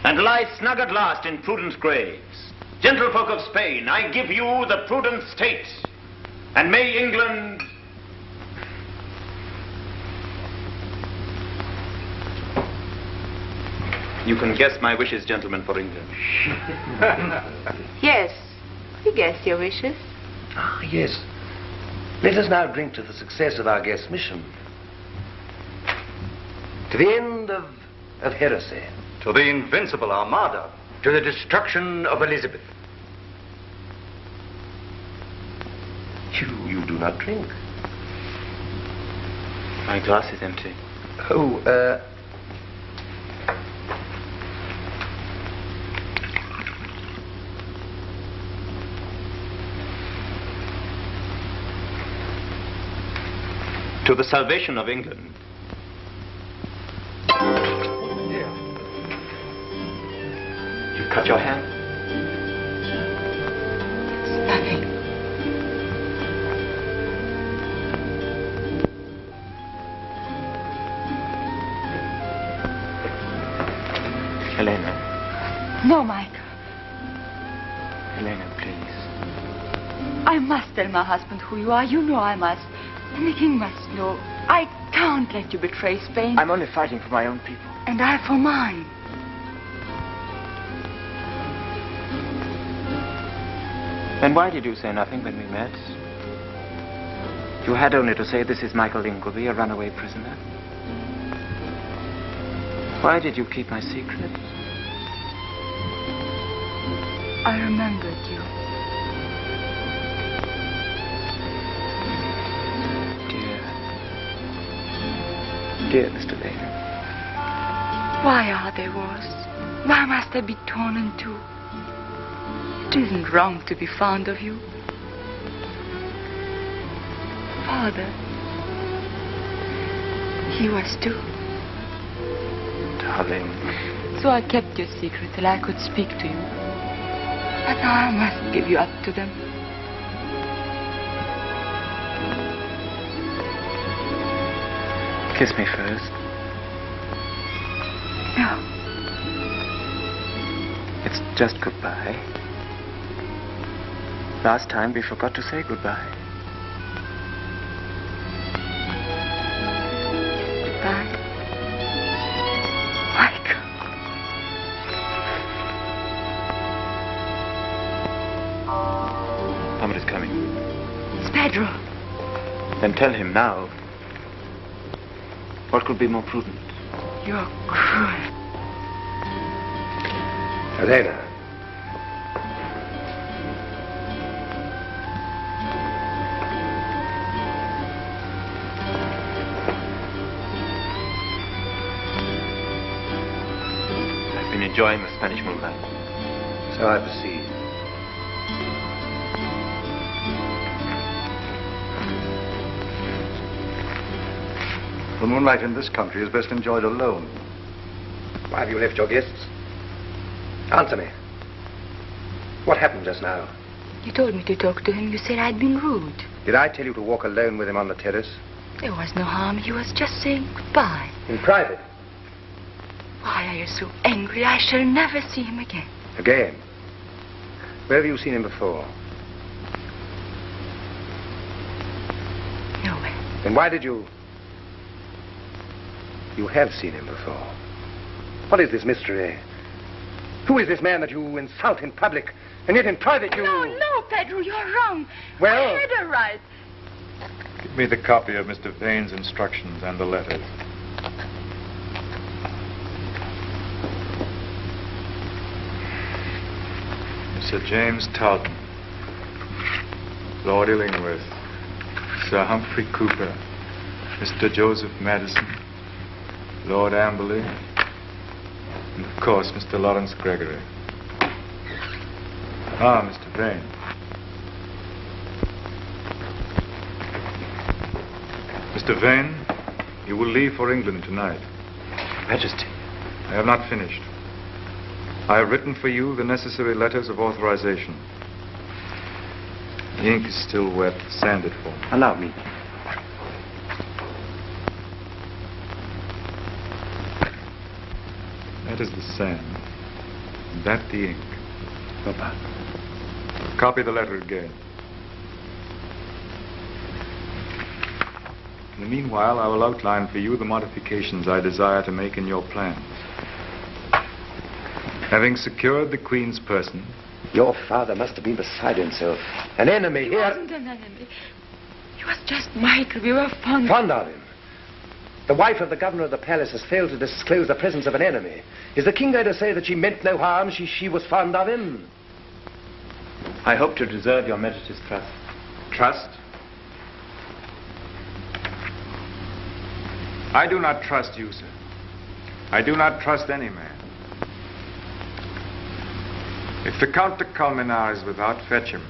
and lie snug at last in prudent graves. Gentlefolk of Spain, I give you the prudent state, and may England... You can guess my wishes, gentlemen, for England. Yes, we guess your wishes. Ah, yes. Let us now drink to the success of our guest's mission. To the end of heresy. To the invincible Armada. To the destruction of Elizabeth. You do not drink. My glass is empty. Oh, To the salvation of England. You cut your hand? It's nothing. Helena. No, Michael. Helena, please. I must tell my husband who you are. You know I must. And the king must know. I can't let you betray Spain. I'm only fighting for my own people. And I for mine. Then why did you say nothing when we met? You had only to say, this is Michael Ingleby, a runaway prisoner. Why did you keep my secret? I remembered you. Dear Mr. Leigh. Why are there wars? Why must I be torn in two? It isn't wrong to be fond of you. Father, he was too. Darling. So I kept your secret till I could speak to you. But now I must give you up to them. Kiss me first. No. It's just goodbye. Last time we forgot to say goodbye. Goodbye. Michael. Somebody's coming. It's Pedro. Then tell him now. What could be more prudent? You're cruel. Helena. I've been enjoying the Spanish moonlight. So I perceive. The moonlight in this country is best enjoyed alone. Why have you left your guests? Answer me. What happened just now? You told me to talk to him. You said I'd been rude. Did I tell you to walk alone with him on the terrace? There was no harm. He was just saying goodbye. In private? Why are you so angry? I shall never see him again. Again? Where have you seen him before? Nowhere. Then why did you... You have seen him before. What is this mystery? Who is this man that you insult in public, and yet in private you... No, Pedro, you're wrong. Well... I had a right. Give me the copy of Mr. Vane's instructions and the letters. Sir James Talton, Lord Illingworth, Sir Humphrey Cooper, Mr. Joseph Madison, Lord Amberley, and of course Mr. Lawrence Gregory. Ah, Mr. Vane. Mr. Vane, you will leave for England tonight. Majesty. I have not finished. I have written for you the necessary letters of authorization. The ink is still wet. Sand it for me. Allow me. That is the sand. That the ink. Papa. Copy the letter again. In the meanwhile, I will outline for you the modifications I desire to make in your plans. Having secured the Queen's person... Your father must have been beside himself. An enemy He here. wasn't an enemy. He was just Michael. We were fond. Fond of him. The wife of the governor of the palace has failed to disclose the presence of an enemy. Is the king going to say that she meant no harm? She was fond of him? I hope to deserve your Majesty's trust. Trust? I do not trust you, sir. I do not trust any man. If the Count de Colmenar is without, fetch him.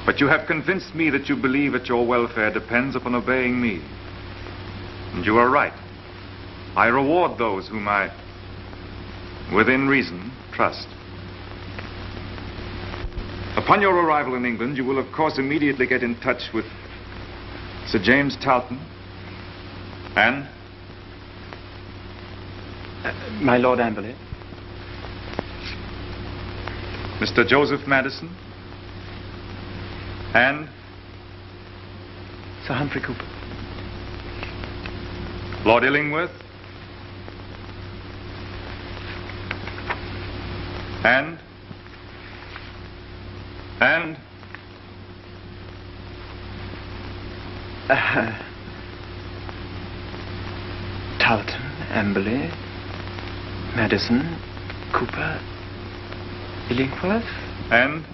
But you have convinced me that you believe that your welfare depends upon obeying me. And you are right. I reward those whom I, within reason, trust. Upon your arrival in England, you will of course immediately get in touch with Sir James Talton and... My Lord Amberley. Mr. Joseph Madison and... Sir Humphrey Cooper. Lord Illingworth and... Talton, Amberley, Madison, Cooper, Illingworth, and...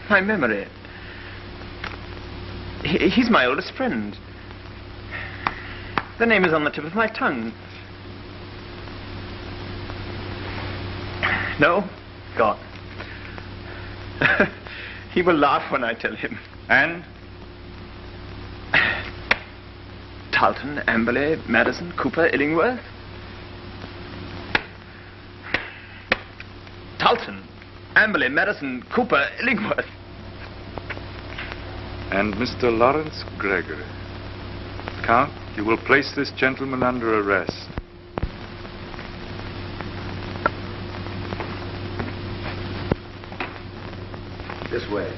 My memory. He's my oldest friend. The name is on the tip of my tongue. No? God. He will laugh when I tell him. And? Talton, Amberley, Madison, Cooper, Illingworth. Talton, Amberley, Madison, Cooper, Illingworth. And Mr. Laurence Gregory. Count, you will place this gentleman under arrest. This way.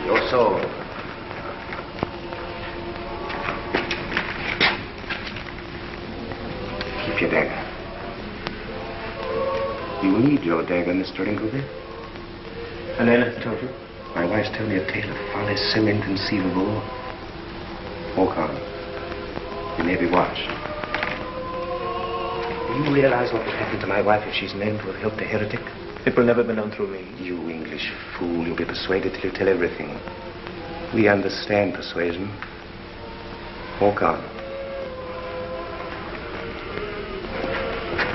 Your soul. Keep your dagger. You need your dagger, Mr. Ingleby. Helena told you? My wife's told me a tale of folly so inconceivable. Walk on. You may be watched. Do you realize what would happen to my wife if she's known to have helped a heretic? It will never be known through me. You English fool. You'll be persuaded till you tell everything. We understand persuasion. Walk on.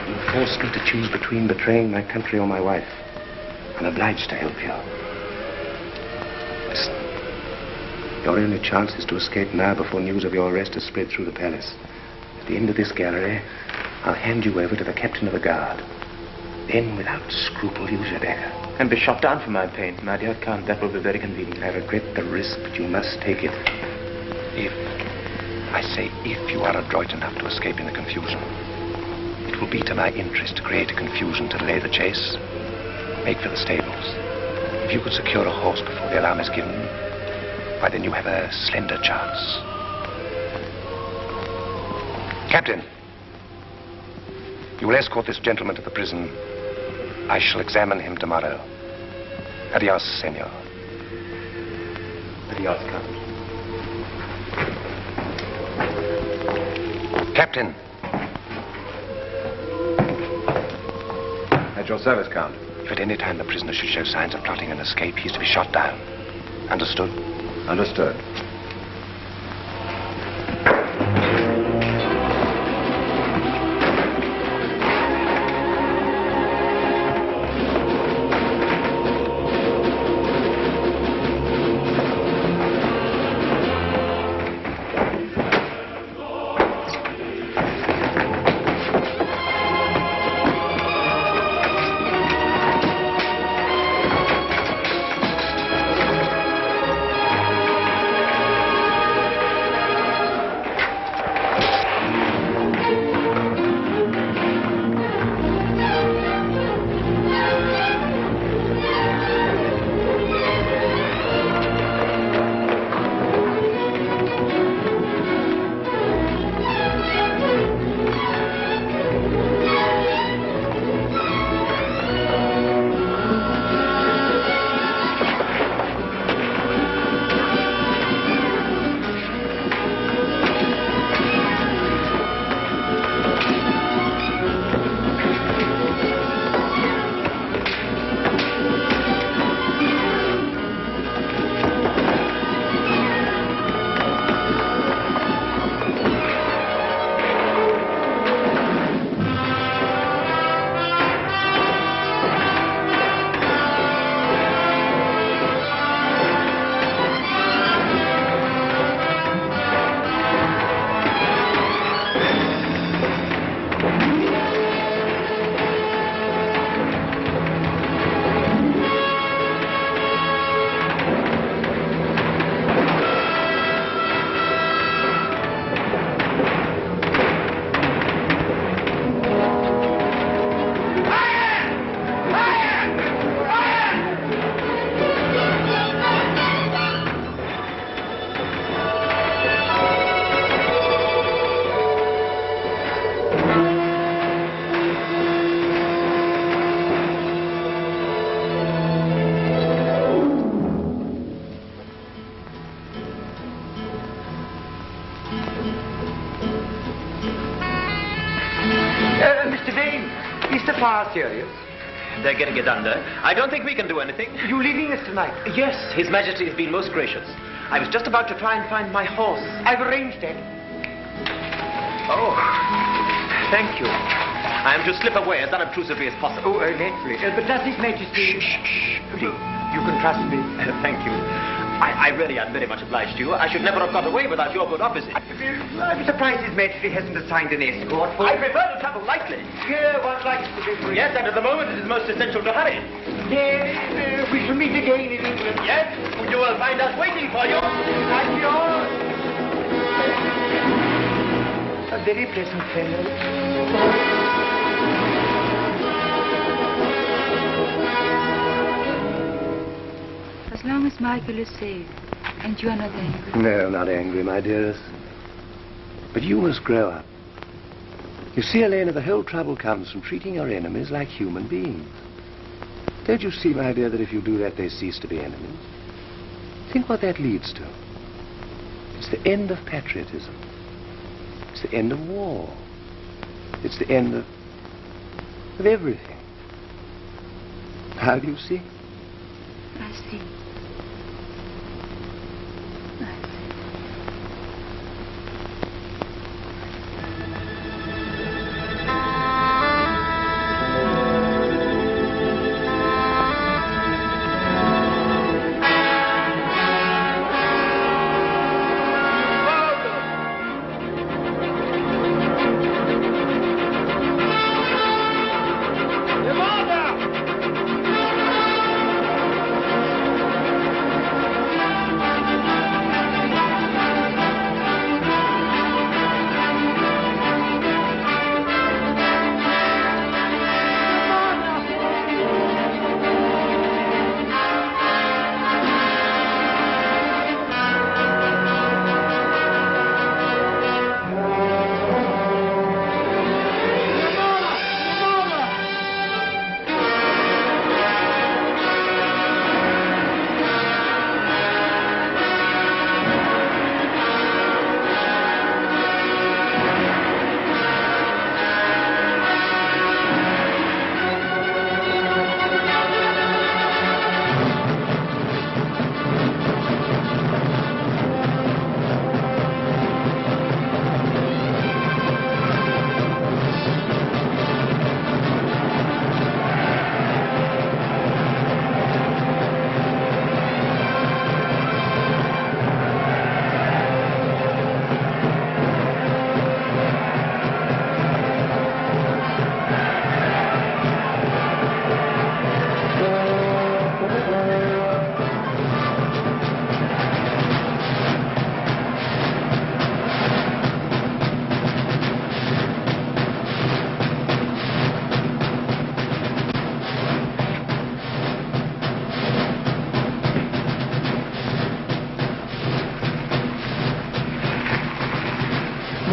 You forced me to choose between betraying my country or my wife. I'm obliged to help you. Listen. Your only chance is to escape now before news of your arrest has spread through the palace. At the end of this gallery, I'll hand you over to the captain of the guard. Then, without scruple, use your dagger. And be shot down for my pains, my dear Count. That will be very convenient. I regret the risk, but you must take it. If, I say if you are adroit enough to escape in the confusion, it will be to my interest to create a confusion to delay the chase. Make for the stables. If you could secure a horse before the alarm is given, why then you have a slender chance. Captain, you will escort this gentleman to the prison. I shall examine him tomorrow. Adios, senor. Adios, Count. Captain. your service, Count? If at any time the prisoner should show signs of plotting an escape, he is to be shot down. Understood? Understood. Mr. Vane, is the fire serious? They're getting it under. I don't think we can do anything. You leaving us tonight? Yes, His Majesty has been most gracious. I was just about to try and find my horse. I've arranged that. Oh, thank you. I am to slip away as unobtrusively as possible. Oh, naturally. But does His Majesty... Shh. You can trust me. Thank you. I really am very much obliged to you. I should never have got away without your good offices. I'm surprised His Majesty hasn't assigned an escort for... I prefer to travel lightly. Here, one likes to be free. Yes, and at the moment it is most essential to hurry. Yes, we shall meet again in England. Yes, you will find us waiting for you. I'm yours. A very pleasant fellow. As long as Michael is safe, and you are not angry. No, not angry, my dearest. But you must grow up. You see, Elena, the whole trouble comes from treating your enemies like human beings. Don't you see, my dear, that if you do that, they cease to be enemies? Think what that leads to. It's the end of patriotism. It's the end of war. It's the end of everything. How do you see? I see.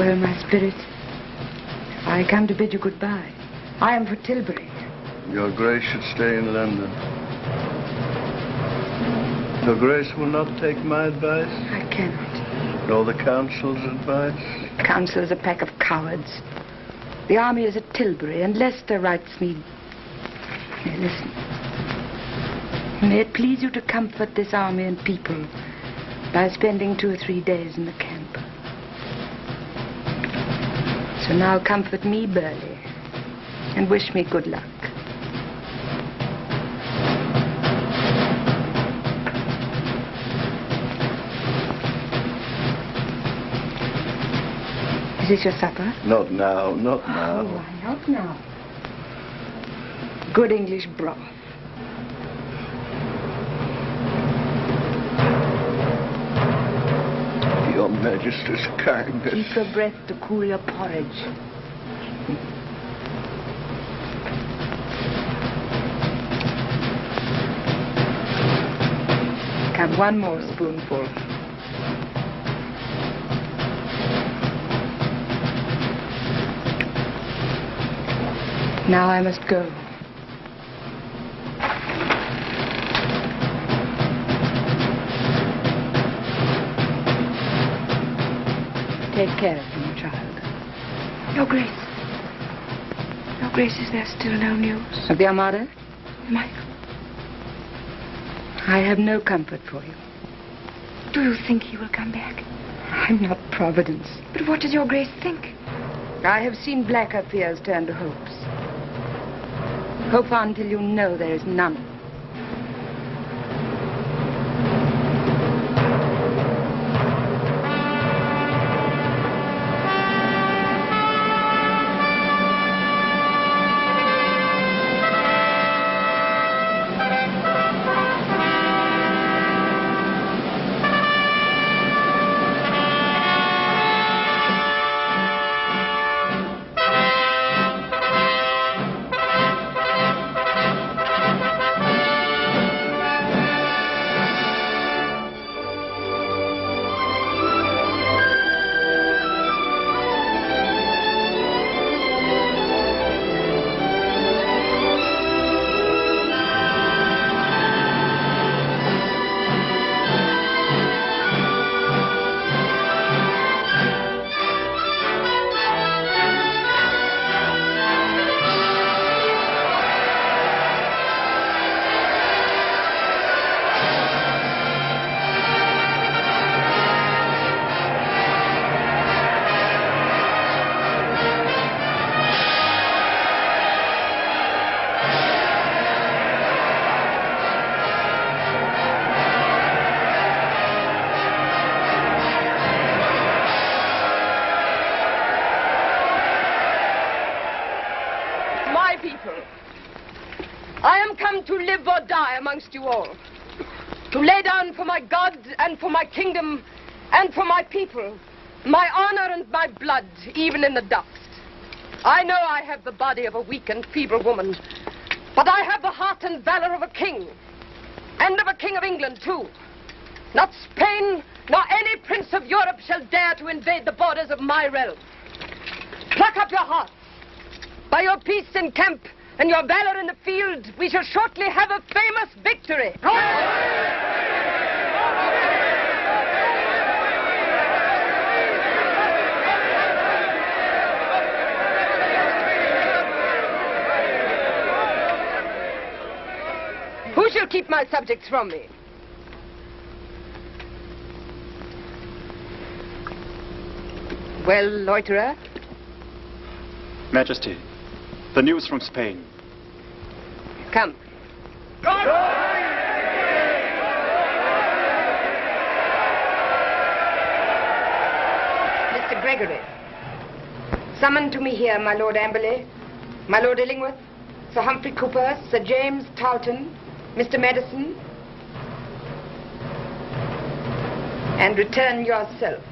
Well, my spirit, I come to bid you goodbye. I am for Tilbury. Your Grace should stay in London. Your Grace will not take my advice? I cannot. Nor the Council's advice? The Council is a pack of cowards. The army is at Tilbury, and Leicester writes me... Now, listen. May it please you to comfort this army and people by spending 2 or 3 days in the camp. So now comfort me, Burley, and wish me good luck. Is this your supper? Not now, not now. Oh, why not now? Good English broth. Your Majesty's kindness. Keep your breath to cool your porridge. Come, one more spoonful. Now I must go. Take care of him, child. Your Grace. Your Grace, is there still no news? Of the Armada? Michael. I have no comfort for you. Do you think he will come back? I'm not Providence. But what does your Grace think? I have seen blacker fears turn to hopes. Hope on till you know there is none. To live or die amongst you all. To lay down for my God and for my kingdom and for my people my honor and my blood, even in the dust. I know I have the body of a weak and feeble woman, but I have the heart and valor of a king, and of a king of England, too. Not Spain, nor any prince of Europe shall dare to invade the borders of my realm. Pluck up your hearts. By your peace in camp and your valor in the field, we shall shortly have a famous victory. Who shall keep my subjects from me? Well, loiterer? Majesty, the news from Spain. Come. Mr. Gregory, summon to me here my Lord Amberley, my Lord Illingworth, Sir Humphrey Cooper, Sir James Tarleton, Mr. Madison, and return yourself.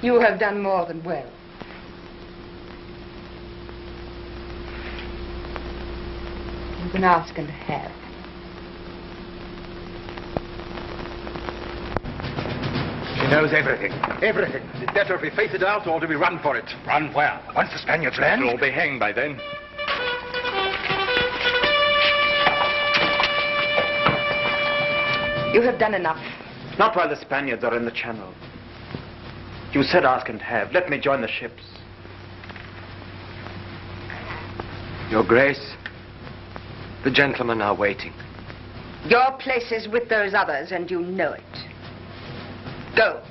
You have done more than well. can ask and have. She knows everything. Everything. It's better if we face it out or do we run for it? Run where? Once the Spaniards land... We'll all be hanged by then. You have done enough. Not while the Spaniards are in the channel. You said ask and have. Let me join the ships. Your Grace, the gentlemen are waiting. Your place is with those others, and you know it. Go.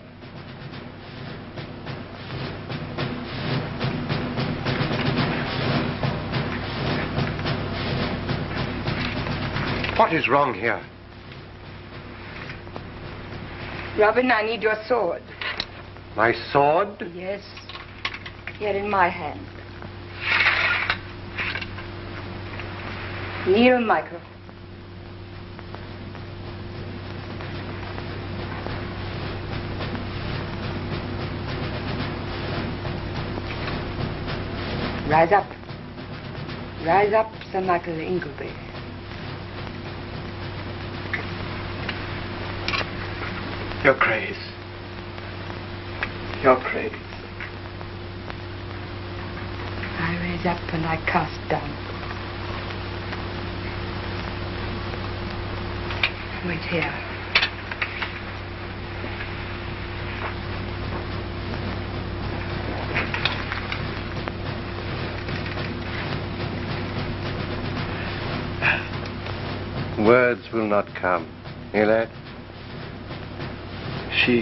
What is wrong here? Robin, I need your sword. My sword? Yes. Here in my hand. Kneel, Michael. Rise up. Rise up, Sir Michael Ingleby. Your Grace. Your Grace. I raise up and I cast down. Wait here. Words will not come. Hear that? She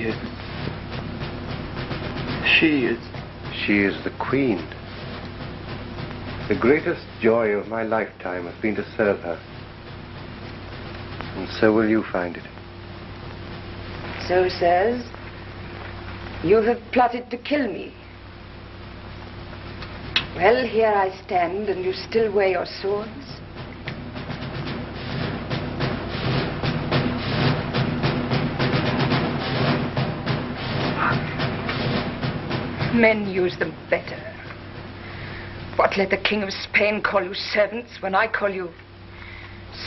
is the Queen. The greatest joy of my lifetime has been to serve her. And so will you find it. So, sirs, you have plotted to kill me. Well, here I stand, and you still wear your swords. Men use them better. What, let the King of Spain call you servants when I call you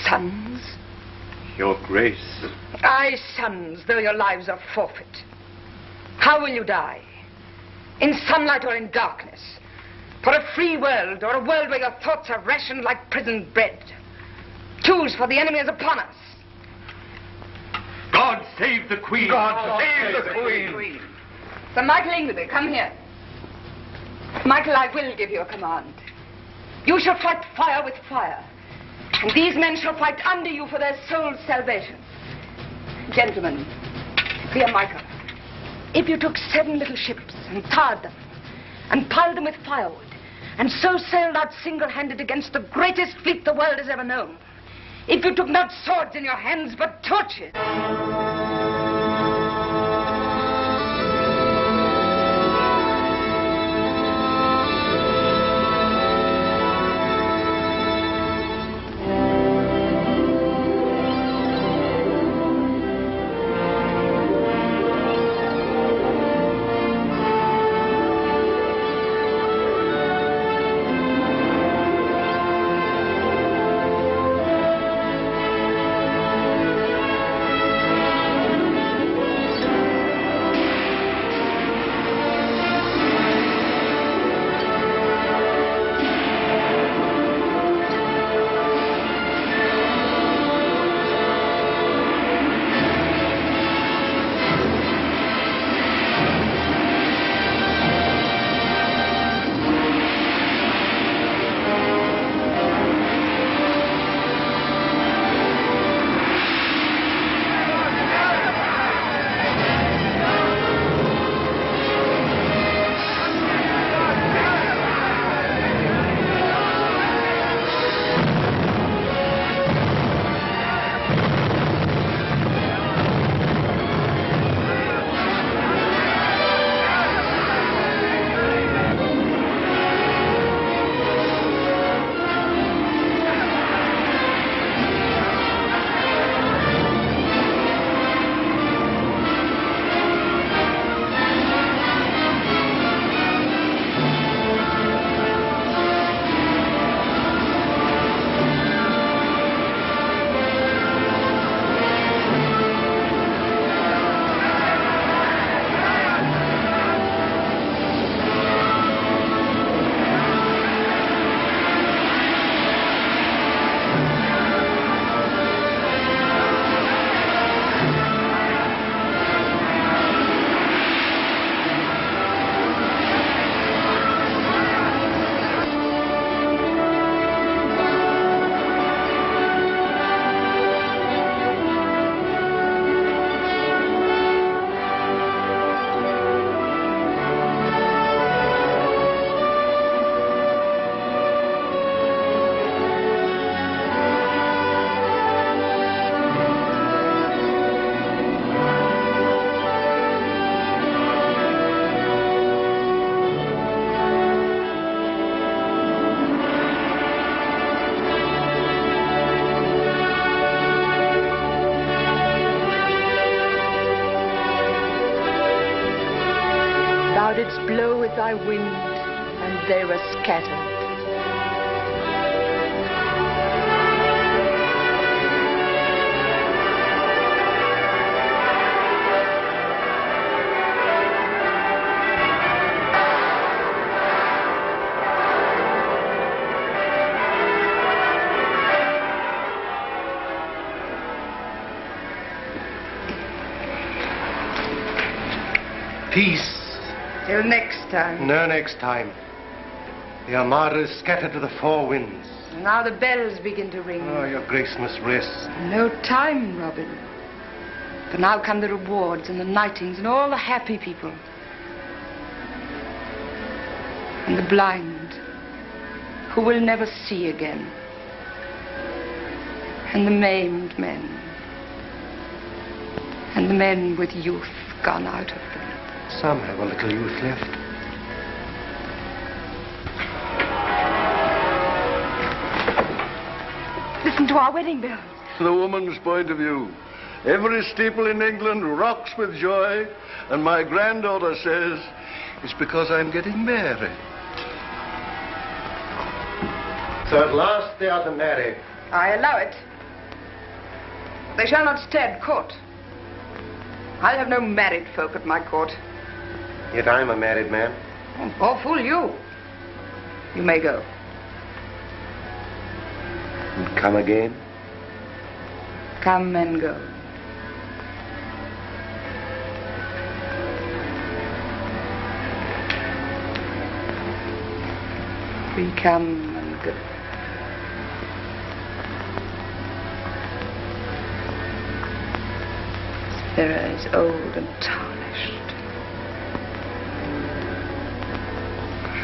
sons? Your Grace. Aye, sons, though your lives are forfeit. How will you die? In sunlight or in darkness? For a free world or a world where your thoughts are rationed like prison bread? Choose, for the enemy is upon us. God save the Queen! God save the Queen! Sir Michael Ingleby, come here. Michael, I will give you a command. You shall fight fire with fire. And these men shall fight under you for their soul's salvation. Gentlemen, dear Michael, if you took 7 little ships and tarred them, and piled them with firewood, and so sailed out single-handed against the greatest fleet the world has ever known, if you took not swords in your hands, but torches... Thou didst blow with thy wind, and they were scattered. Peace. Till next time. No next time. The Armada is scattered to the four winds. And now the bells begin to ring. Oh, your grace must rest. No time, Robin. For now come the rewards and the knightings and all the happy people. And the blind, who will never see again. And the maimed men. And the men with youth gone out of them. Some have a little youth left. Listen to our wedding bells. The woman's point of view. Every steeple in England rocks with joy, and my granddaughter says it's because I'm getting married. So at last they are to marry. I allow it. They shall not stay at court. I'll have no married folk at my court. Yet I'm a married man. Oh, fool you. You may go. And come again? Come and go. We come and go. This mirror is old and tarnished.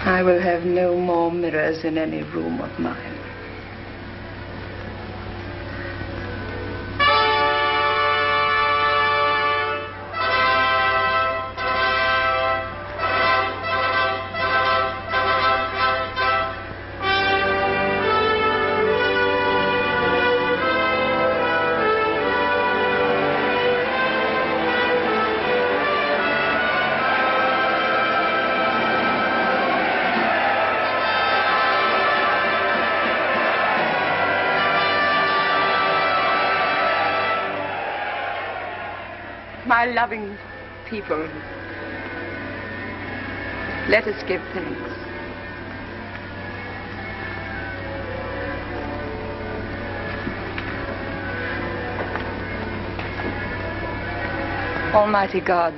I will have no more mirrors in any room of mine. My loving people, let us give thanks. Almighty God,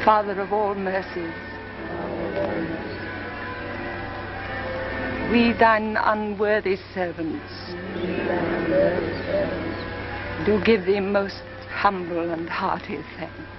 Father of all mercies, we thine unworthy servants do give thee most humble and hearty thanks.